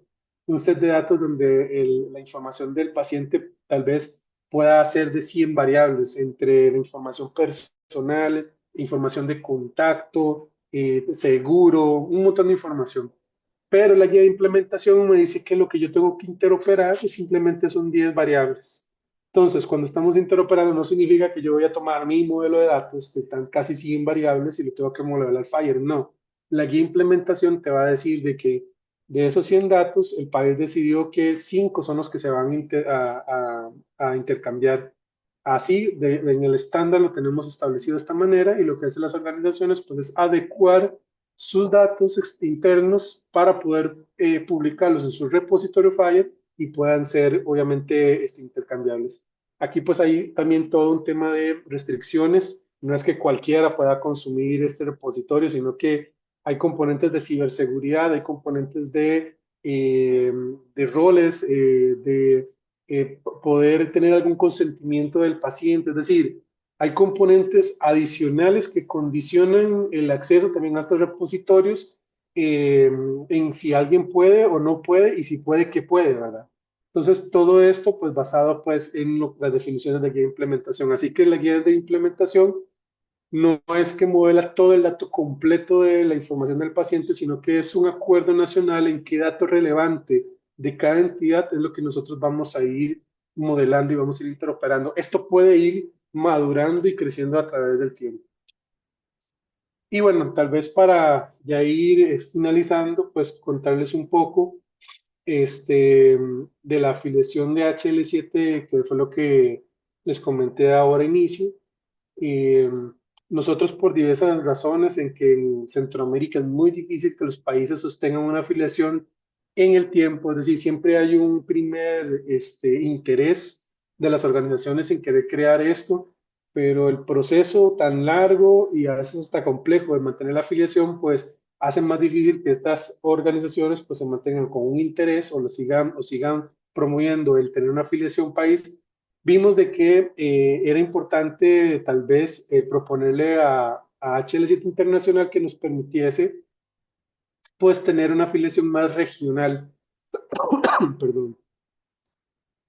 un set de datos donde la información del paciente tal vez pueda ser de 100 variables entre la información personal, información de contacto, seguro, un montón de información. Pero la guía de implementación me dice que lo que yo tengo que interoperar simplemente son 10 variables. Entonces, cuando estamos interoperando, no significa que yo voy a tomar mi modelo de datos de tan casi 100 variables y lo tengo que modelar al Fire. No. La guía de implementación te va a decir de que de esos 100 datos, el país decidió que 5 son los que se van a intercambiar. Así, en el estándar lo tenemos establecido de esta manera y lo que hacen las organizaciones pues, es adecuar sus datos internos para poder publicarlos en su repositorio Fire y puedan ser obviamente intercambiables. Aquí pues hay también todo un tema de restricciones. No es que cualquiera pueda consumir este repositorio, sino que hay componentes de ciberseguridad, hay componentes de roles, poder tener algún consentimiento del paciente. Es decir, hay componentes adicionales que condicionan el acceso también a estos repositorios en si alguien puede o no puede y si puede, qué puede, ¿verdad? Entonces, todo esto, pues, basado, pues, en las definiciones de guía de implementación. Así que la guía de implementación no es que modela todo el dato completo de la información del paciente, sino que es un acuerdo nacional en qué dato relevante de cada entidad es lo que nosotros vamos a ir modelando y vamos a ir interoperando. Esto puede ir madurando y creciendo a través del tiempo. Y bueno, tal vez para ya ir finalizando, pues contarles un poco de la afiliación de HL7, que fue lo que les comenté ahora inicio. Eh, Nosotros por diversas razones en que en Centroamérica es muy difícil que los países sostengan una afiliación en el tiempo, es decir, siempre hay un primer interés de las organizaciones en querer crear esto, pero el proceso tan largo y a veces hasta complejo de mantener la afiliación, pues hace más difícil que estas organizaciones pues se mantengan con un interés o sigan promoviendo el tener una afiliación país. Vimos de que era importante tal vez proponerle a HL7 Internacional que nos permitiese pues tener una afiliación más regional, perdón,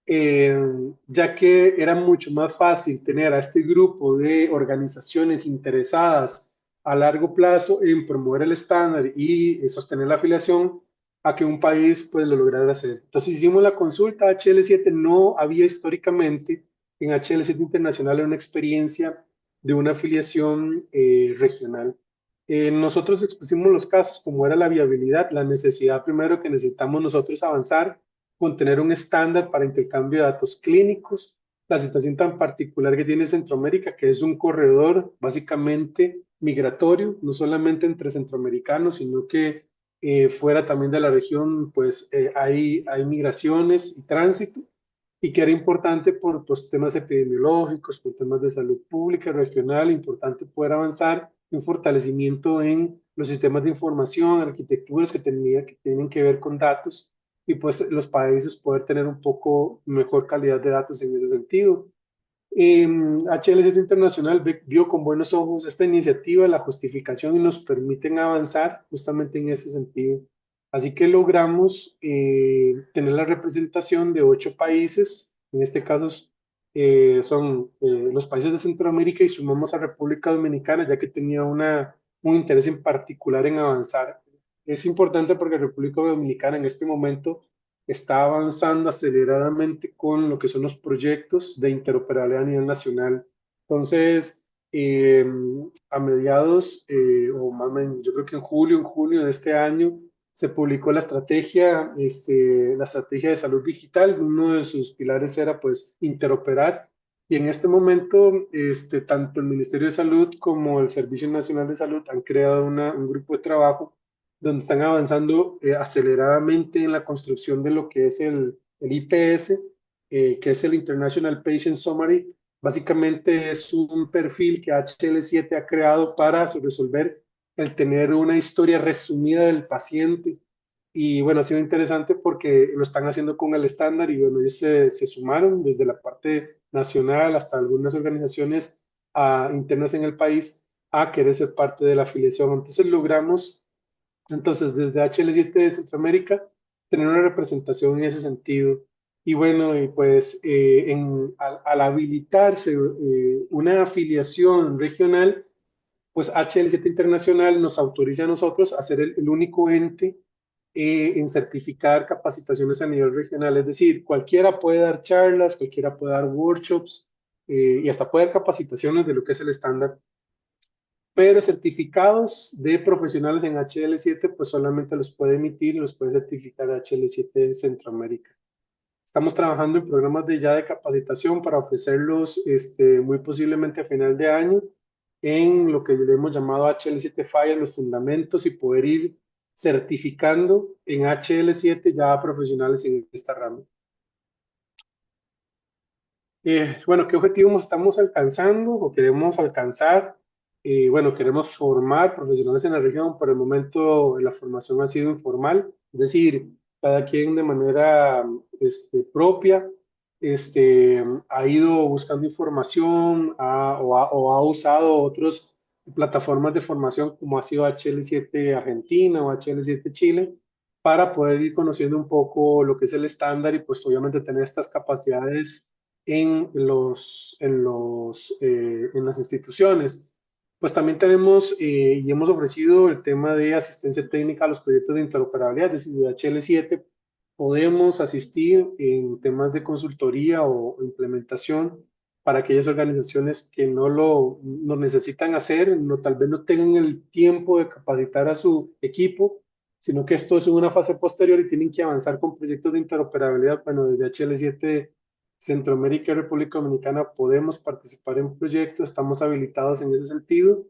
eh, ya que era mucho más fácil tener a este grupo de organizaciones interesadas a largo plazo en promover el estándar y sostener la afiliación a que un país pues lo lograra hacer. Entonces hicimos la consulta, HL7 no había históricamente en HL7 Internacional una experiencia de una afiliación regional. Nosotros expusimos los casos como era la viabilidad, la necesidad primero que necesitamos nosotros avanzar con tener un estándar para intercambio de datos clínicos, la situación tan particular que tiene Centroamérica, que es un corredor básicamente migratorio, no solamente entre centroamericanos, sino que fuera también de la región, pues hay migraciones y tránsito, y que era importante por pues, temas epidemiológicos, por temas de salud pública regional, importante poder avanzar en fortalecimiento en los sistemas de información, arquitecturas que tienen que ver con datos y pues los países poder tener un poco mejor calidad de datos en ese sentido. HLZ Internacional vio con buenos ojos esta iniciativa, la justificación y nos permiten avanzar justamente en ese sentido. Así que logramos tener la representación de 8 países, en este caso son los países de Centroamérica y sumamos a República Dominicana ya que tenía un interés en particular en avanzar. Es importante porque República Dominicana en este momento está avanzando aceleradamente con lo que son los proyectos de interoperabilidad a nivel nacional. Entonces, eh, a mediados, o más bien, yo creo que en junio de este año, se publicó la estrategia de salud digital. Uno de sus pilares era pues interoperar. Y en este momento, tanto el Ministerio de Salud como el Servicio Nacional de Salud han creado un grupo de trabajo donde están avanzando aceleradamente en la construcción de lo que es el IPS, que es el International Patient Summary. Básicamente es un perfil que HL7 ha creado para resolver el tener una historia resumida del paciente. Y bueno, ha sido interesante porque lo están haciendo con el estándar y bueno, ellos se sumaron desde la parte nacional hasta algunas organizaciones internas en el país a querer ser parte de la afiliación. Entonces logramos desde HL7 de Centroamérica, tener una representación en ese sentido. Y bueno, y pues al habilitarse una afiliación regional, pues HL7 Internacional nos autoriza a nosotros a ser el único ente en certificar capacitaciones a nivel regional. Es decir, cualquiera puede dar charlas, cualquiera puede dar workshops y hasta puede dar capacitaciones de lo que es el estándar, pero certificados de profesionales en HL7, pues solamente los puede emitir y los puede certificar HL7 en Centroamérica. Estamos trabajando en programas de capacitación para ofrecerlos muy posiblemente a final de año en lo que le hemos llamado HL7 Fire, los fundamentos y poder ir certificando en HL7 ya a profesionales en esta rama. Bueno, ¿qué objetivos estamos alcanzando o queremos alcanzar? Bueno, queremos formar profesionales en la región. Por el momento, la formación ha sido informal, es decir, cada quien de manera propia ha ido buscando información o ha usado otras plataformas de formación como ha sido HL7 Argentina o HL7 Chile para poder ir conociendo un poco lo que es el estándar y pues obviamente tener estas capacidades en las instituciones. Pues también tenemos y hemos ofrecido el tema de asistencia técnica a los proyectos de interoperabilidad, es decir, de HL7 podemos asistir en temas de consultoría o implementación para aquellas organizaciones que no necesitan hacer, no, tal vez no tengan el tiempo de capacitar a su equipo, sino que esto es en una fase posterior y tienen que avanzar con proyectos de interoperabilidad. Bueno, desde HL7 Centroamérica y República Dominicana podemos participar en proyectos, estamos habilitados en ese sentido.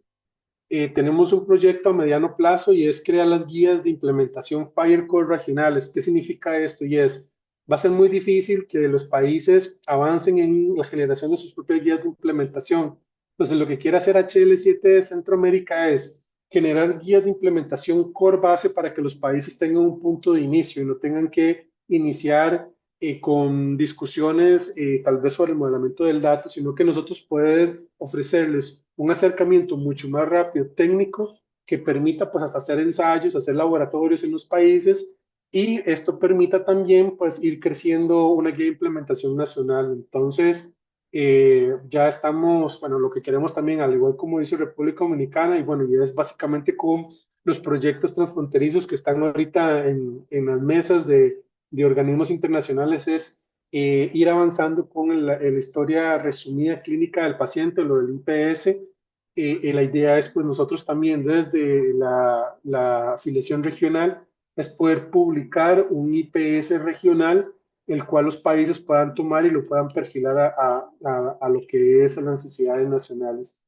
Tenemos un proyecto a mediano plazo y es crear las guías de implementación Firecore regionales. ¿Qué significa esto? Va a ser muy difícil que los países avancen en la generación de sus propias guías de implementación. Entonces, lo que quiere hacer HL7 de Centroamérica es generar guías de implementación core base para que los países tengan un punto de inicio y no tengan que iniciar con discusiones tal vez sobre el modelamiento del dato, sino que nosotros poder ofrecerles un acercamiento mucho más rápido técnico que permita pues hasta hacer ensayos, hacer laboratorios en los países y esto permita también pues ir creciendo una guía de implementación nacional. Entonces, ya estamos, bueno, lo que queremos también, al igual como dice República Dominicana, y bueno, ya es básicamente con los proyectos transfronterizos que están ahorita en las mesas de organismos internacionales, es ir avanzando con la historia resumida clínica del paciente, lo del IPS. La idea es, pues nosotros también desde la afiliación regional, es poder publicar un IPS regional, el cual los países puedan tomar y lo puedan perfilar a lo que es las necesidades nacionales.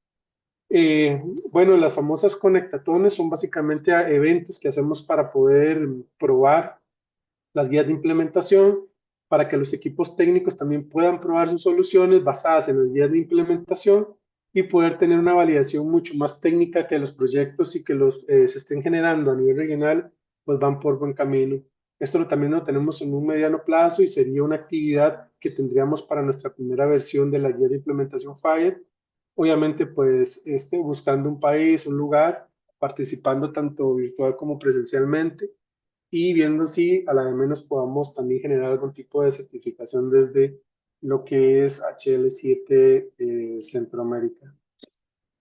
Eh, bueno, las famosas conectatones son básicamente eventos que hacemos para poder probar las guías de implementación para que los equipos técnicos también puedan probar sus soluciones basadas en las guías de implementación y poder tener una validación mucho más técnica que los proyectos y que se estén generando a nivel regional, pues van por buen camino. Esto también lo tenemos en un mediano plazo y sería una actividad que tendríamos para nuestra primera versión de la guía de implementación FIRE. Obviamente, pues, buscando un país, un lugar, participando tanto virtual como presencialmente y viendo si a la de menos podamos también generar algún tipo de certificación desde lo que es HL7 Centroamérica.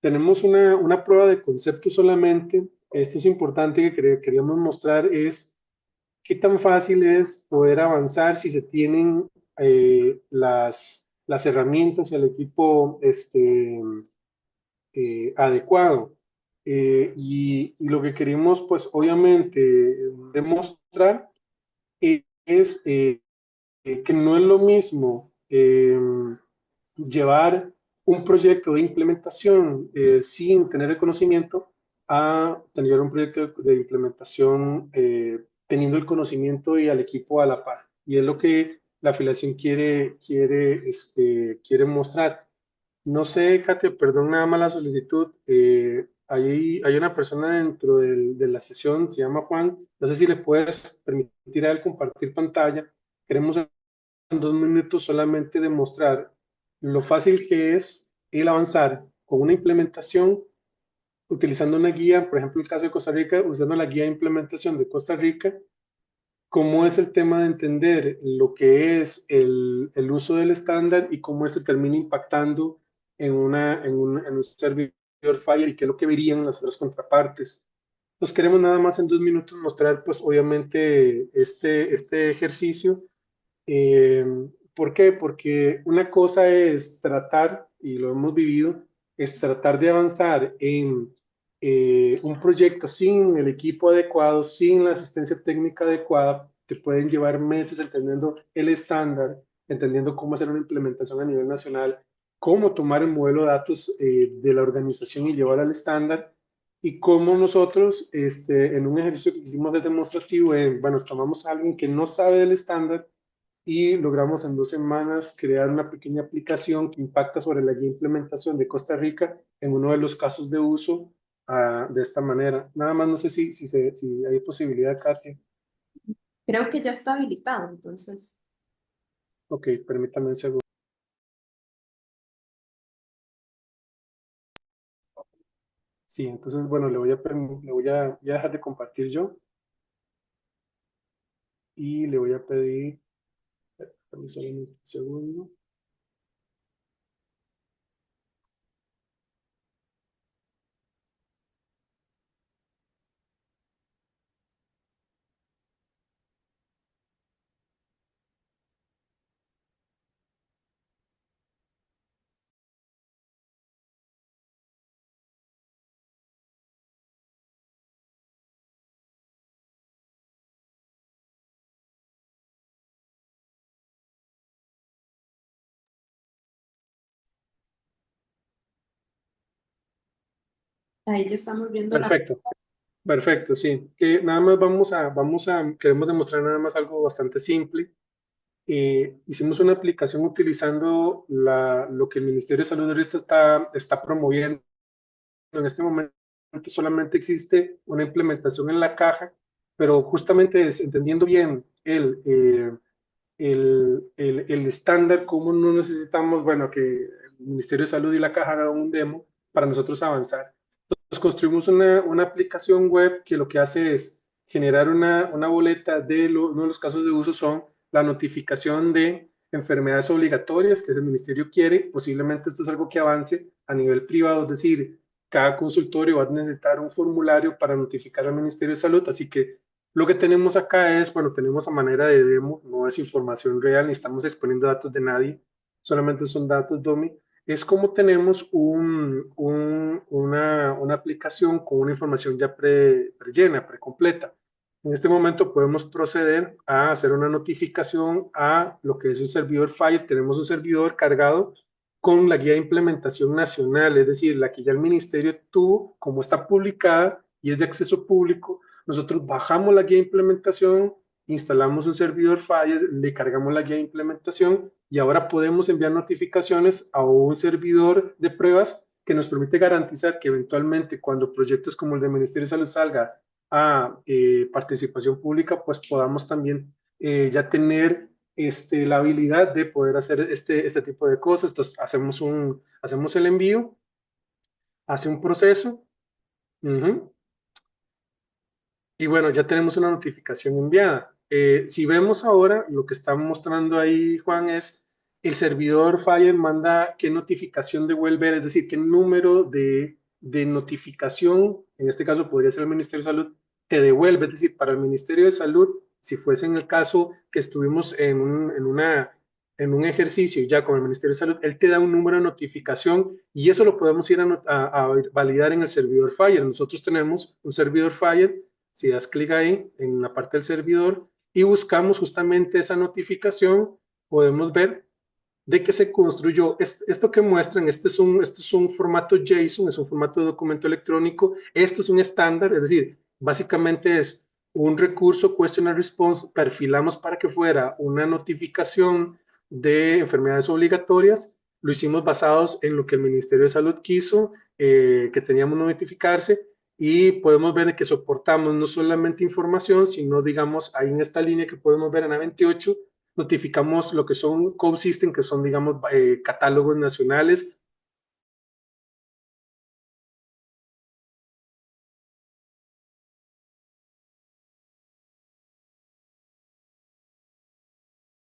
Tenemos una prueba de concepto solamente. Esto es importante que queríamos mostrar es qué tan fácil es poder avanzar si se tienen las herramientas y el equipo adecuado. Y lo que queremos, pues obviamente, demostrar es que no es lo mismo llevar un proyecto de implementación sin tener el conocimiento a tener un proyecto de implementación teniendo el conocimiento y al equipo a la par. Y es lo que la afiliación quiere mostrar. No sé, Katia, perdón nada más la solicitud. Hay una persona dentro de la sesión, se llama Juan. No sé si le puedes permitir a él compartir pantalla. Queremos en 2 minutos solamente demostrar lo fácil que es el avanzar con una implementación utilizando una guía, por ejemplo, el caso de Costa Rica, usando la guía de implementación de Costa Rica cómo es el tema de entender lo que es el uso del estándar y cómo este termina impactando en un servidor Fire y qué es lo que verían las otras contrapartes. Nos queremos nada más en 2 minutos mostrar, pues obviamente, este ejercicio. Eh, ¿Por qué? Porque una cosa es tratar, y lo hemos vivido, es tratar de avanzar en un proyecto sin el equipo adecuado, sin la asistencia técnica adecuada. Te pueden llevar meses entendiendo el estándar, entendiendo cómo hacer una implementación a nivel nacional, cómo tomar el modelo de datos de la organización y llevar al estándar, y cómo nosotros, en un ejercicio que hicimos de demostrativo, bueno, tomamos a alguien que no sabe del estándar y logramos en 2 semanas crear una pequeña aplicación que impacta sobre la guía de implementación de Costa Rica en uno de los casos de uso de esta manera. Nada más no sé si hay posibilidad, Katia. Creo que ya está habilitado, entonces. Ok, permítame un segundo. Sí, entonces, bueno, voy a dejar de compartir yo y le voy a pedir, permiso, un segundo. Ahí ya estamos viendo la. Perfecto, perfecto, sí. Que nada más queremos demostrar nada más algo bastante simple. Hicimos una aplicación utilizando lo que el Ministerio de Salud ahorita está promoviendo. En este momento solamente existe una implementación en la caja, pero justamente es entendiendo bien el estándar, cómo no necesitamos, bueno, que el Ministerio de Salud y la caja hagan un demo para nosotros avanzar. Entonces construimos una aplicación web que lo que hace es generar una boleta uno de los casos de uso son la notificación de enfermedades obligatorias que el ministerio quiere. Posiblemente esto es algo que avance a nivel privado, es decir, cada consultorio va a necesitar un formulario para notificar al Ministerio de Salud, así que lo que tenemos acá es, bueno, tenemos a manera de demo, no es información real, ni estamos exponiendo datos de nadie, solamente son datos dummy. Es como tenemos una aplicación con una información ya llena, precompleta. En este momento podemos proceder a hacer una notificación a lo que es el servidor Fire. Tenemos un servidor cargado con la guía de implementación nacional, es decir, la que ya el ministerio tuvo, como está publicada y es de acceso público. Nosotros bajamos la guía de implementación, instalamos un servidor Fire, le cargamos la guía de implementación y ahora podemos enviar notificaciones a un servidor de pruebas que nos permite garantizar que eventualmente cuando proyectos como el del Ministerio de Salud salga a participación pública, pues podamos también ya tener la habilidad de poder hacer este tipo de cosas. Entonces hacemos el envío, hace un proceso. Uh-huh. Y bueno, ya tenemos una notificación enviada. Si vemos ahora, lo que está mostrando ahí, Juan, es el servidor Fire manda qué notificación devuelve, es decir, qué número de notificación, en este caso podría ser el Ministerio de Salud, te devuelve. Es decir, para el Ministerio de Salud, si fuese en el caso que estuvimos en un ejercicio ya con el Ministerio de Salud, él te da un número de notificación y eso lo podemos ir a validar en el servidor Fire. Nosotros tenemos un servidor Fire. Si das clic ahí en la parte del servidor y buscamos justamente esa notificación, podemos ver de que se construyó esto que muestran. Esto es un formato JSON, es un formato de documento electrónico. Esto es un estándar, es decir, básicamente es un recurso question and response. Perfilamos para que fuera una notificación de enfermedades obligatorias. Lo hicimos basados en lo que el Ministerio de Salud quiso, que teníamos que notificarse, y podemos ver que soportamos no solamente información, sino, digamos, ahí en esta línea que podemos ver en A28, notificamos lo que son code system, que son, digamos, catálogos nacionales,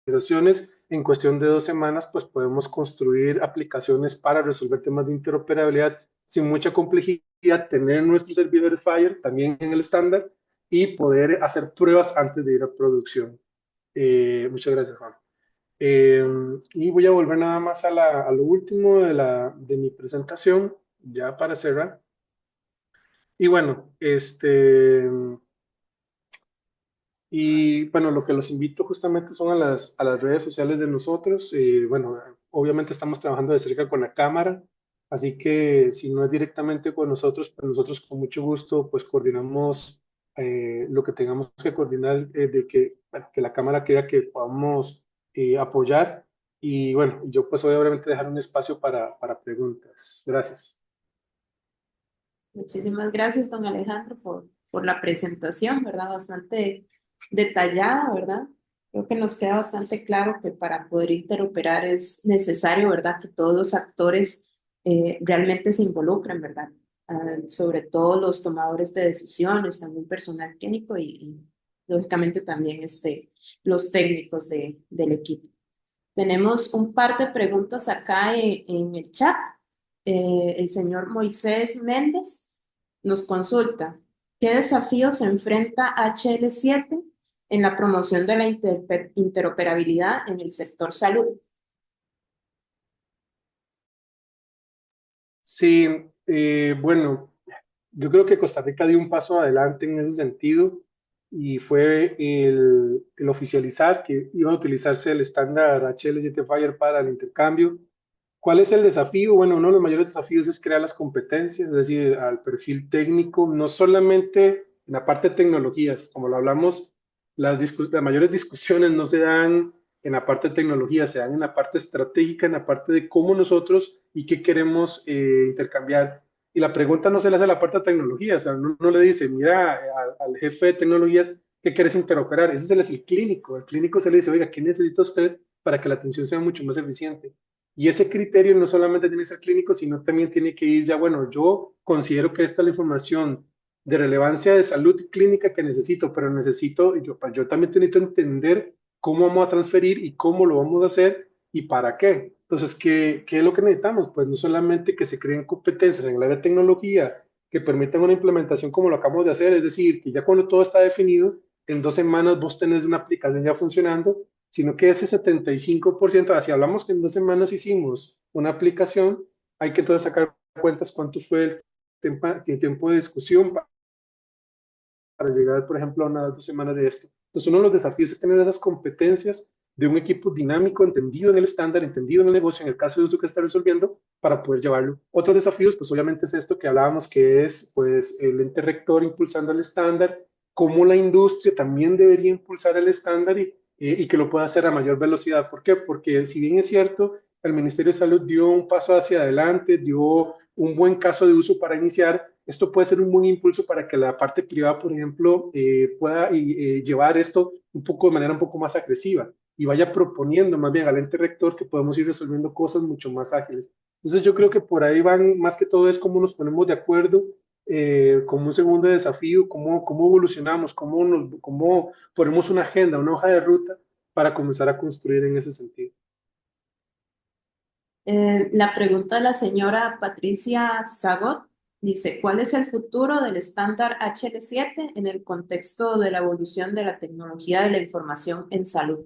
actualizaciones, en cuestión de 2 semanas, pues podemos construir aplicaciones para resolver temas de interoperabilidad sin mucha complejidad, tener nuestros servidores Fire también en el estándar y poder hacer pruebas antes de ir a producción. Muchas gracias, Juan. Eh, y voy a volver nada más a lo último de mi presentación, ya para cerrar. Y bueno, y bueno, lo que los invito justamente son a las redes sociales de nosotros. Bueno, obviamente estamos trabajando de cerca con la cámara, así que si no es directamente con nosotros, pues nosotros con mucho gusto pues coordinamos lo que tengamos que coordinar de que, para que la cámara crea que podamos apoyar. Y bueno, yo pues voy a obviamente dejar un espacio para preguntas. Gracias. Muchísimas gracias, don Alejandro, por la presentación, ¿verdad? Bastante detallada, ¿verdad? Creo que nos queda bastante claro que para poder interoperar es necesario, ¿verdad? Que todos los actores realmente se involucren, ¿verdad? Sobre todo los tomadores de decisiones, también personal clínico y lógicamente también los técnicos del equipo. Tenemos un par de preguntas acá en el chat. El señor Moisés Méndez nos consulta, ¿qué desafíos se enfrenta HL7 en la promoción de la interoperabilidad en el sector salud? Sí, bueno, yo creo que Costa Rica dio un paso adelante en ese sentido y fue el oficializar que iba a utilizarse el estándar HL7 Fire para el intercambio. ¿Cuál es el desafío? Bueno, uno de los mayores desafíos es crear las competencias, es decir, al perfil técnico, no solamente en la parte de tecnologías, como lo hablamos, las mayores discusiones no se dan en la parte de tecnología, se dan en la parte estratégica, en la parte de cómo nosotros y qué queremos intercambiar. Y la pregunta no se le hace a la parte de tecnología, o sea, uno le dice, mira, al jefe de tecnologías, ¿qué quieres interoperar? Ese es el clínico. El clínico se le dice, oiga, ¿qué necesita usted para que la atención sea mucho más eficiente? Y ese criterio no solamente tiene que ser clínico, sino también tiene que ir ya, bueno, yo considero que esta es la información de relevancia de salud clínica que necesito, pero necesito, yo también necesito entender cómo vamos a transferir y cómo lo vamos a hacer y para qué. Entonces, ¿qué es lo que necesitamos? Pues no solamente que se creen competencias en el área de tecnología que permitan una implementación como lo acabamos de hacer, es decir, que ya cuando todo está definido, en 2 semanas vos tenés una aplicación ya funcionando, sino que ese 75%, si hablamos que en 2 semanas hicimos una aplicación, hay que entonces sacar cuentas cuánto fue el tiempo de discusión para llegar, por ejemplo, a unas 2 semanas de esto. Entonces, uno de los desafíos es tener esas competencias de un equipo dinámico, entendido en el estándar, entendido en el negocio, en el caso de uso que está resolviendo, para poder llevarlo. Otros desafíos, pues obviamente es esto que hablábamos, que es pues el ente rector impulsando el estándar, cómo la industria también debería impulsar el estándar y que lo pueda hacer a mayor velocidad. ¿Por qué? Porque si bien es cierto, el Ministerio de Salud dio un paso hacia adelante, dio un buen caso de uso para iniciar, esto puede ser un buen impulso para que la parte privada, por ejemplo, pueda llevar esto un poco de manera un poco más agresiva y vaya proponiendo más bien al ente rector que podemos ir resolviendo cosas mucho más ágiles. Entonces yo creo que por ahí van, más que todo es cómo nos ponemos de acuerdo, como un segundo desafío, cómo evolucionamos, cómo ponemos una agenda, una hoja de ruta para comenzar a construir en ese sentido. La pregunta de la señora Patricia Zagot dice, ¿cuál es el futuro del estándar HL7 en el contexto de la evolución de la tecnología de la información en salud?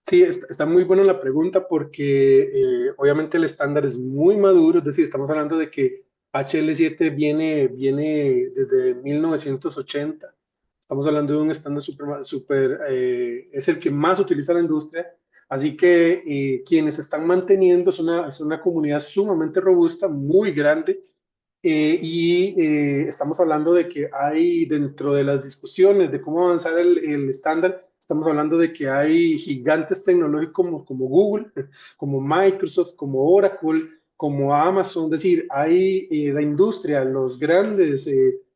Sí, está muy buena la pregunta porque obviamente el estándar es muy maduro, es decir, estamos hablando de que HL7 viene desde 1980, estamos hablando de un estándar es el que más utiliza la industria, así que quienes se están manteniendo es una comunidad sumamente robusta, muy grande, estamos hablando de que hay dentro de las discusiones de cómo avanzar el estándar, estamos hablando de que hay gigantes tecnológicos como Google, como Microsoft, como Oracle, como Amazon, es decir, hay la industria, los grandes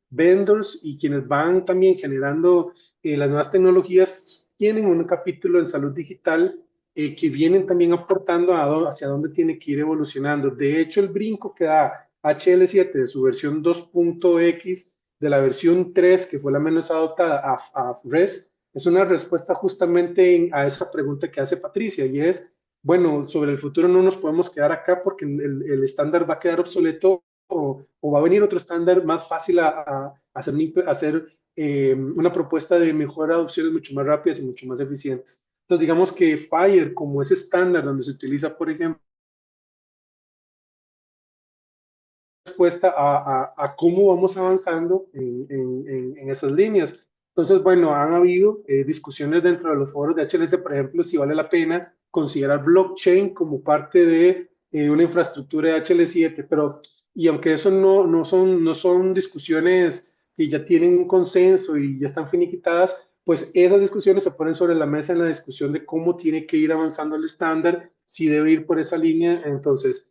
vendors y quienes van también generando las nuevas tecnologías tienen un capítulo en salud digital que vienen también aportando hacia dónde tiene que ir evolucionando. De hecho, el brinco que da HL7 de su versión 2.x, de la versión 3, que fue la menos adoptada, a REST, es una respuesta justamente a esa pregunta que hace Patricia, y es, bueno, sobre el futuro no nos podemos quedar acá porque el estándar va a quedar obsoleto o va a venir otro estándar más fácil a hacer una propuesta de mejor adopciones mucho más rápidas y mucho más eficientes. Entonces, digamos que Fire, como ese estándar donde se utiliza, por ejemplo, respuesta a cómo vamos avanzando en esas líneas. Entonces, bueno, han habido discusiones dentro de los foros de HLT, por ejemplo, si vale la pena considerar blockchain como parte de una infraestructura de HL7, pero, y aunque eso no son discusiones que ya tienen un consenso y ya están finiquitadas, pues esas discusiones se ponen sobre la mesa en la discusión de cómo tiene que ir avanzando el estándar, si debe ir por esa línea. Entonces,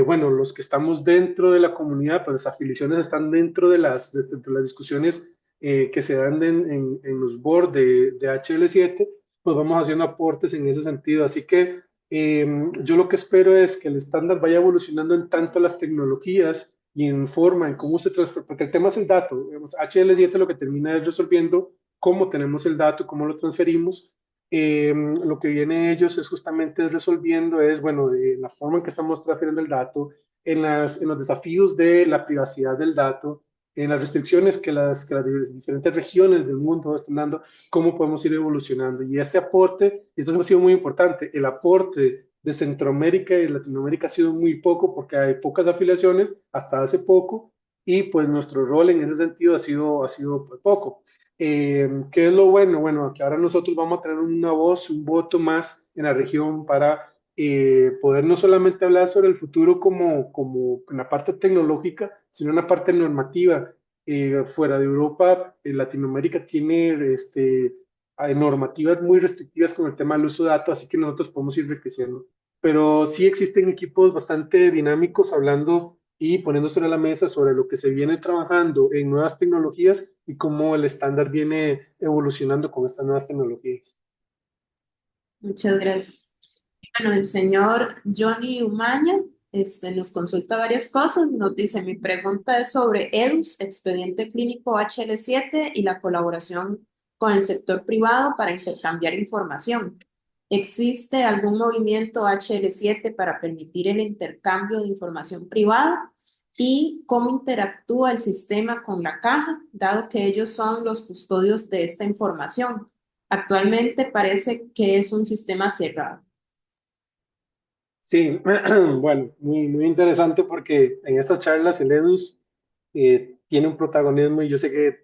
bueno, los que estamos dentro de la comunidad, pues las afiliaciones están dentro de las discusiones que se dan en los boards de HL7, pues vamos haciendo aportes en ese sentido. Así que yo lo que espero es que el estándar vaya evolucionando en tanto las tecnologías y en forma, en cómo se transfiere, porque el tema es el dato. Digamos, HL7 lo que termina es resolviendo cómo tenemos el dato, cómo lo transferimos. Lo que viene ellos es justamente resolviendo es, bueno, de la forma en que estamos transfiriendo el dato, en los desafíos de la privacidad del dato, en las restricciones que las diferentes regiones del mundo están dando, cómo podemos ir evolucionando. Y este aporte, esto ha sido muy importante, el aporte de Centroamérica y Latinoamérica ha sido muy poco porque hay pocas afiliaciones hasta hace poco y pues nuestro rol en ese sentido ha sido pues, poco. ¿Qué es lo bueno? Bueno, que ahora nosotros vamos a tener una voz, un voto más en la región para poder no solamente hablar sobre el futuro como en la parte tecnológica, sino en la parte normativa. Fuera de Europa, Latinoamérica tiene normativas muy restrictivas con el tema del uso de datos, así que nosotros podemos ir enriqueciendo. Pero sí existen equipos bastante dinámicos hablando y poniendo sobre la mesa sobre lo que se viene trabajando en nuevas tecnologías y cómo el estándar viene evolucionando con estas nuevas tecnologías. Muchas gracias. Bueno, el señor Johnny Umaña nos consulta varias cosas. Nos dice, mi pregunta es sobre EDUS, Expediente Clínico HL7 y la colaboración con el sector privado para intercambiar información. ¿Existe algún movimiento HL7 para permitir el intercambio de información privada? ¿Y cómo interactúa el sistema con la caja, dado que ellos son los custodios de esta información? Actualmente parece que es un sistema cerrado. Sí, bueno, muy, muy interesante porque en estas charlas el EDUS tiene un protagonismo y yo sé que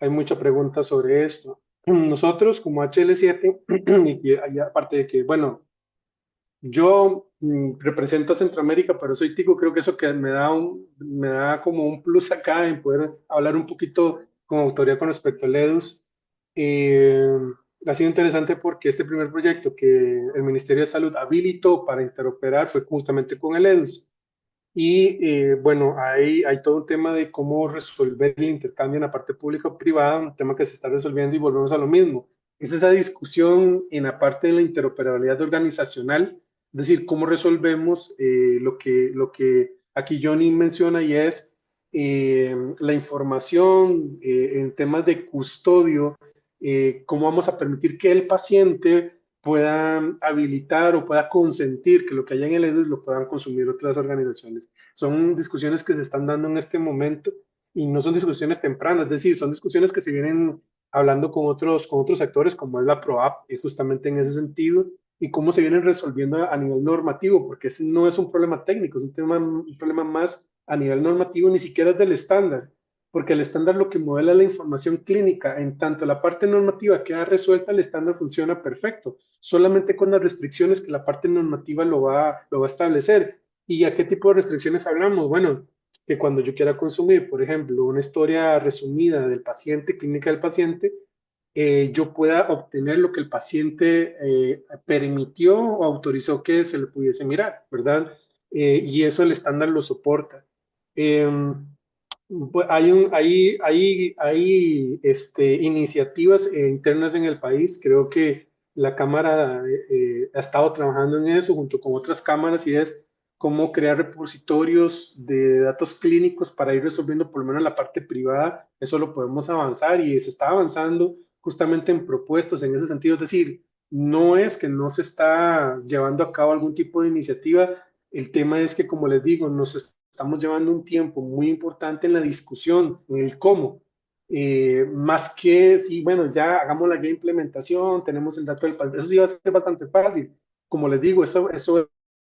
hay mucha pregunta sobre esto. Nosotros como HL7, y aparte de que, bueno, yo represento a Centroamérica, pero soy tico, creo que eso que me da como un plus acá en poder hablar un poquito con autoridad con respecto al EDUS. Eh, Ha sido interesante porque este primer proyecto que el Ministerio de Salud habilitó para interoperar fue justamente con el EDUS. Y bueno, hay todo un tema de cómo resolver el intercambio en la parte pública o privada, un tema que se está resolviendo y volvemos a lo mismo. Es esa discusión en la parte de la interoperabilidad organizacional, es decir, cómo resolvemos lo que aquí Johnny menciona y es la información en temas de custodio, cómo vamos a permitir que el paciente pueda habilitar o pueda consentir que lo que haya en el EDUS lo puedan consumir otras organizaciones. Son discusiones que se están dando en este momento y no son discusiones tempranas, es decir, son discusiones que se vienen hablando con otros sectores como es la PROAP, justamente en ese sentido, y cómo se vienen resolviendo a nivel normativo, porque ese no es un problema técnico, es un problema más a nivel normativo, ni siquiera es del estándar, porque el estándar lo que modela es la información clínica, en tanto la parte normativa queda resuelta, el estándar funciona perfecto, solamente con las restricciones que la parte normativa lo va a establecer. ¿Y a qué tipo de restricciones hablamos? Bueno, que cuando yo quiera consumir, por ejemplo, una historia resumida del paciente, clínica del paciente, yo pueda obtener lo que el paciente permitió o autorizó que se le pudiese mirar, ¿verdad? Y eso el estándar lo soporta. Em, pues hay iniciativas internas en el país. Creo que la Cámara ha estado trabajando en eso junto con otras cámaras y es cómo crear repositorios de datos clínicos para ir resolviendo por lo menos la parte privada, eso lo podemos avanzar y se está avanzando justamente en propuestas en ese sentido. Es decir, no es que no se está llevando a cabo algún tipo de iniciativa, el tema es que, como les digo, nos estamos llevando un tiempo muy importante en la discusión, en el cómo. Más que, sí, bueno, ya hagamos la ya implementación, tenemos el dato del país, eso sí va a ser bastante fácil. Como les digo, eso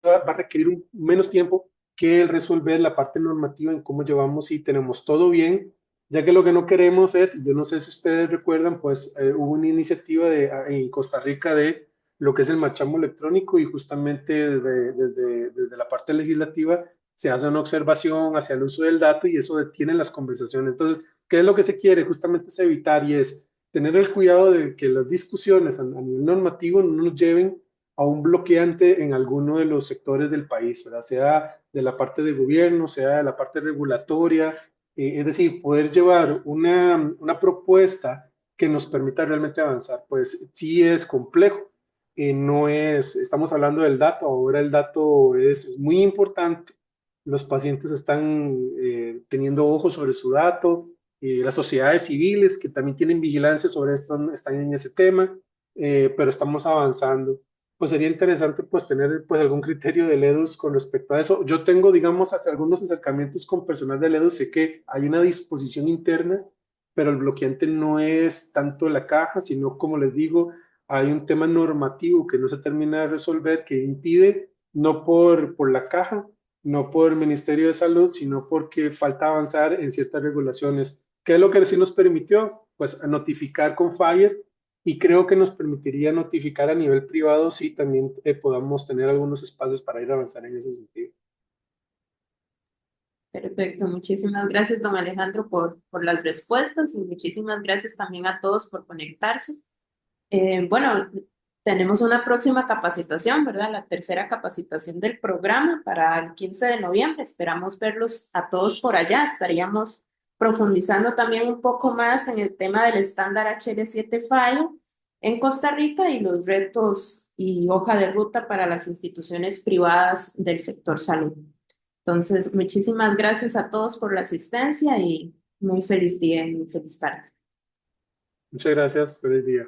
va a requerir menos tiempo que el resolver la parte normativa en cómo llevamos y tenemos todo bien, ya que lo que no queremos es, yo no sé si ustedes recuerdan, pues hubo una iniciativa en Costa Rica de lo que es el marchamo electrónico y justamente desde la parte legislativa se hace una observación hacia el uso del dato y eso detiene las conversaciones. Entonces, ¿qué es lo que se quiere? Justamente es evitar y es tener el cuidado de que las discusiones a nivel normativo no nos lleven a un bloqueante en alguno de los sectores del país, ¿verdad? Sea de la parte de gobierno, sea de la parte regulatoria, es decir, poder llevar una propuesta que nos permita realmente avanzar, pues sí es complejo, no es, estamos hablando del dato, ahora el dato es muy importante, los pacientes están teniendo ojos sobre su dato, las sociedades civiles que también tienen vigilancia sobre esto están en ese tema, pero estamos avanzando. Pues sería interesante pues tener pues algún criterio de LEDUS con respecto a eso. Yo tengo, digamos, hasta algunos acercamientos con personal de LEDUS, sé que hay una disposición interna, pero el bloqueante no es tanto la caja, sino como les digo, hay un tema normativo que no se termina de resolver que impide, no por la caja, no por el Ministerio de Salud, sino porque falta avanzar en ciertas regulaciones. ¿Qué es lo que sí nos permitió? Pues a notificar con Fire y creo que nos permitiría notificar a nivel privado si también podamos tener algunos espacios para ir a avanzar en ese sentido. Perfecto, muchísimas gracias, don Alejandro, por las respuestas y muchísimas gracias también a todos por conectarse. Bueno, tenemos una próxima capacitación, ¿verdad? La tercera capacitación del programa para el 15 de noviembre. Esperamos verlos a todos por allá. Estaríamos profundizando también un poco más en el tema del estándar HL7 FIO en Costa Rica y los retos y hoja de ruta para las instituciones privadas del sector salud. Entonces, muchísimas gracias a todos por la asistencia y muy feliz día y muy feliz tarde. Muchas gracias, feliz día.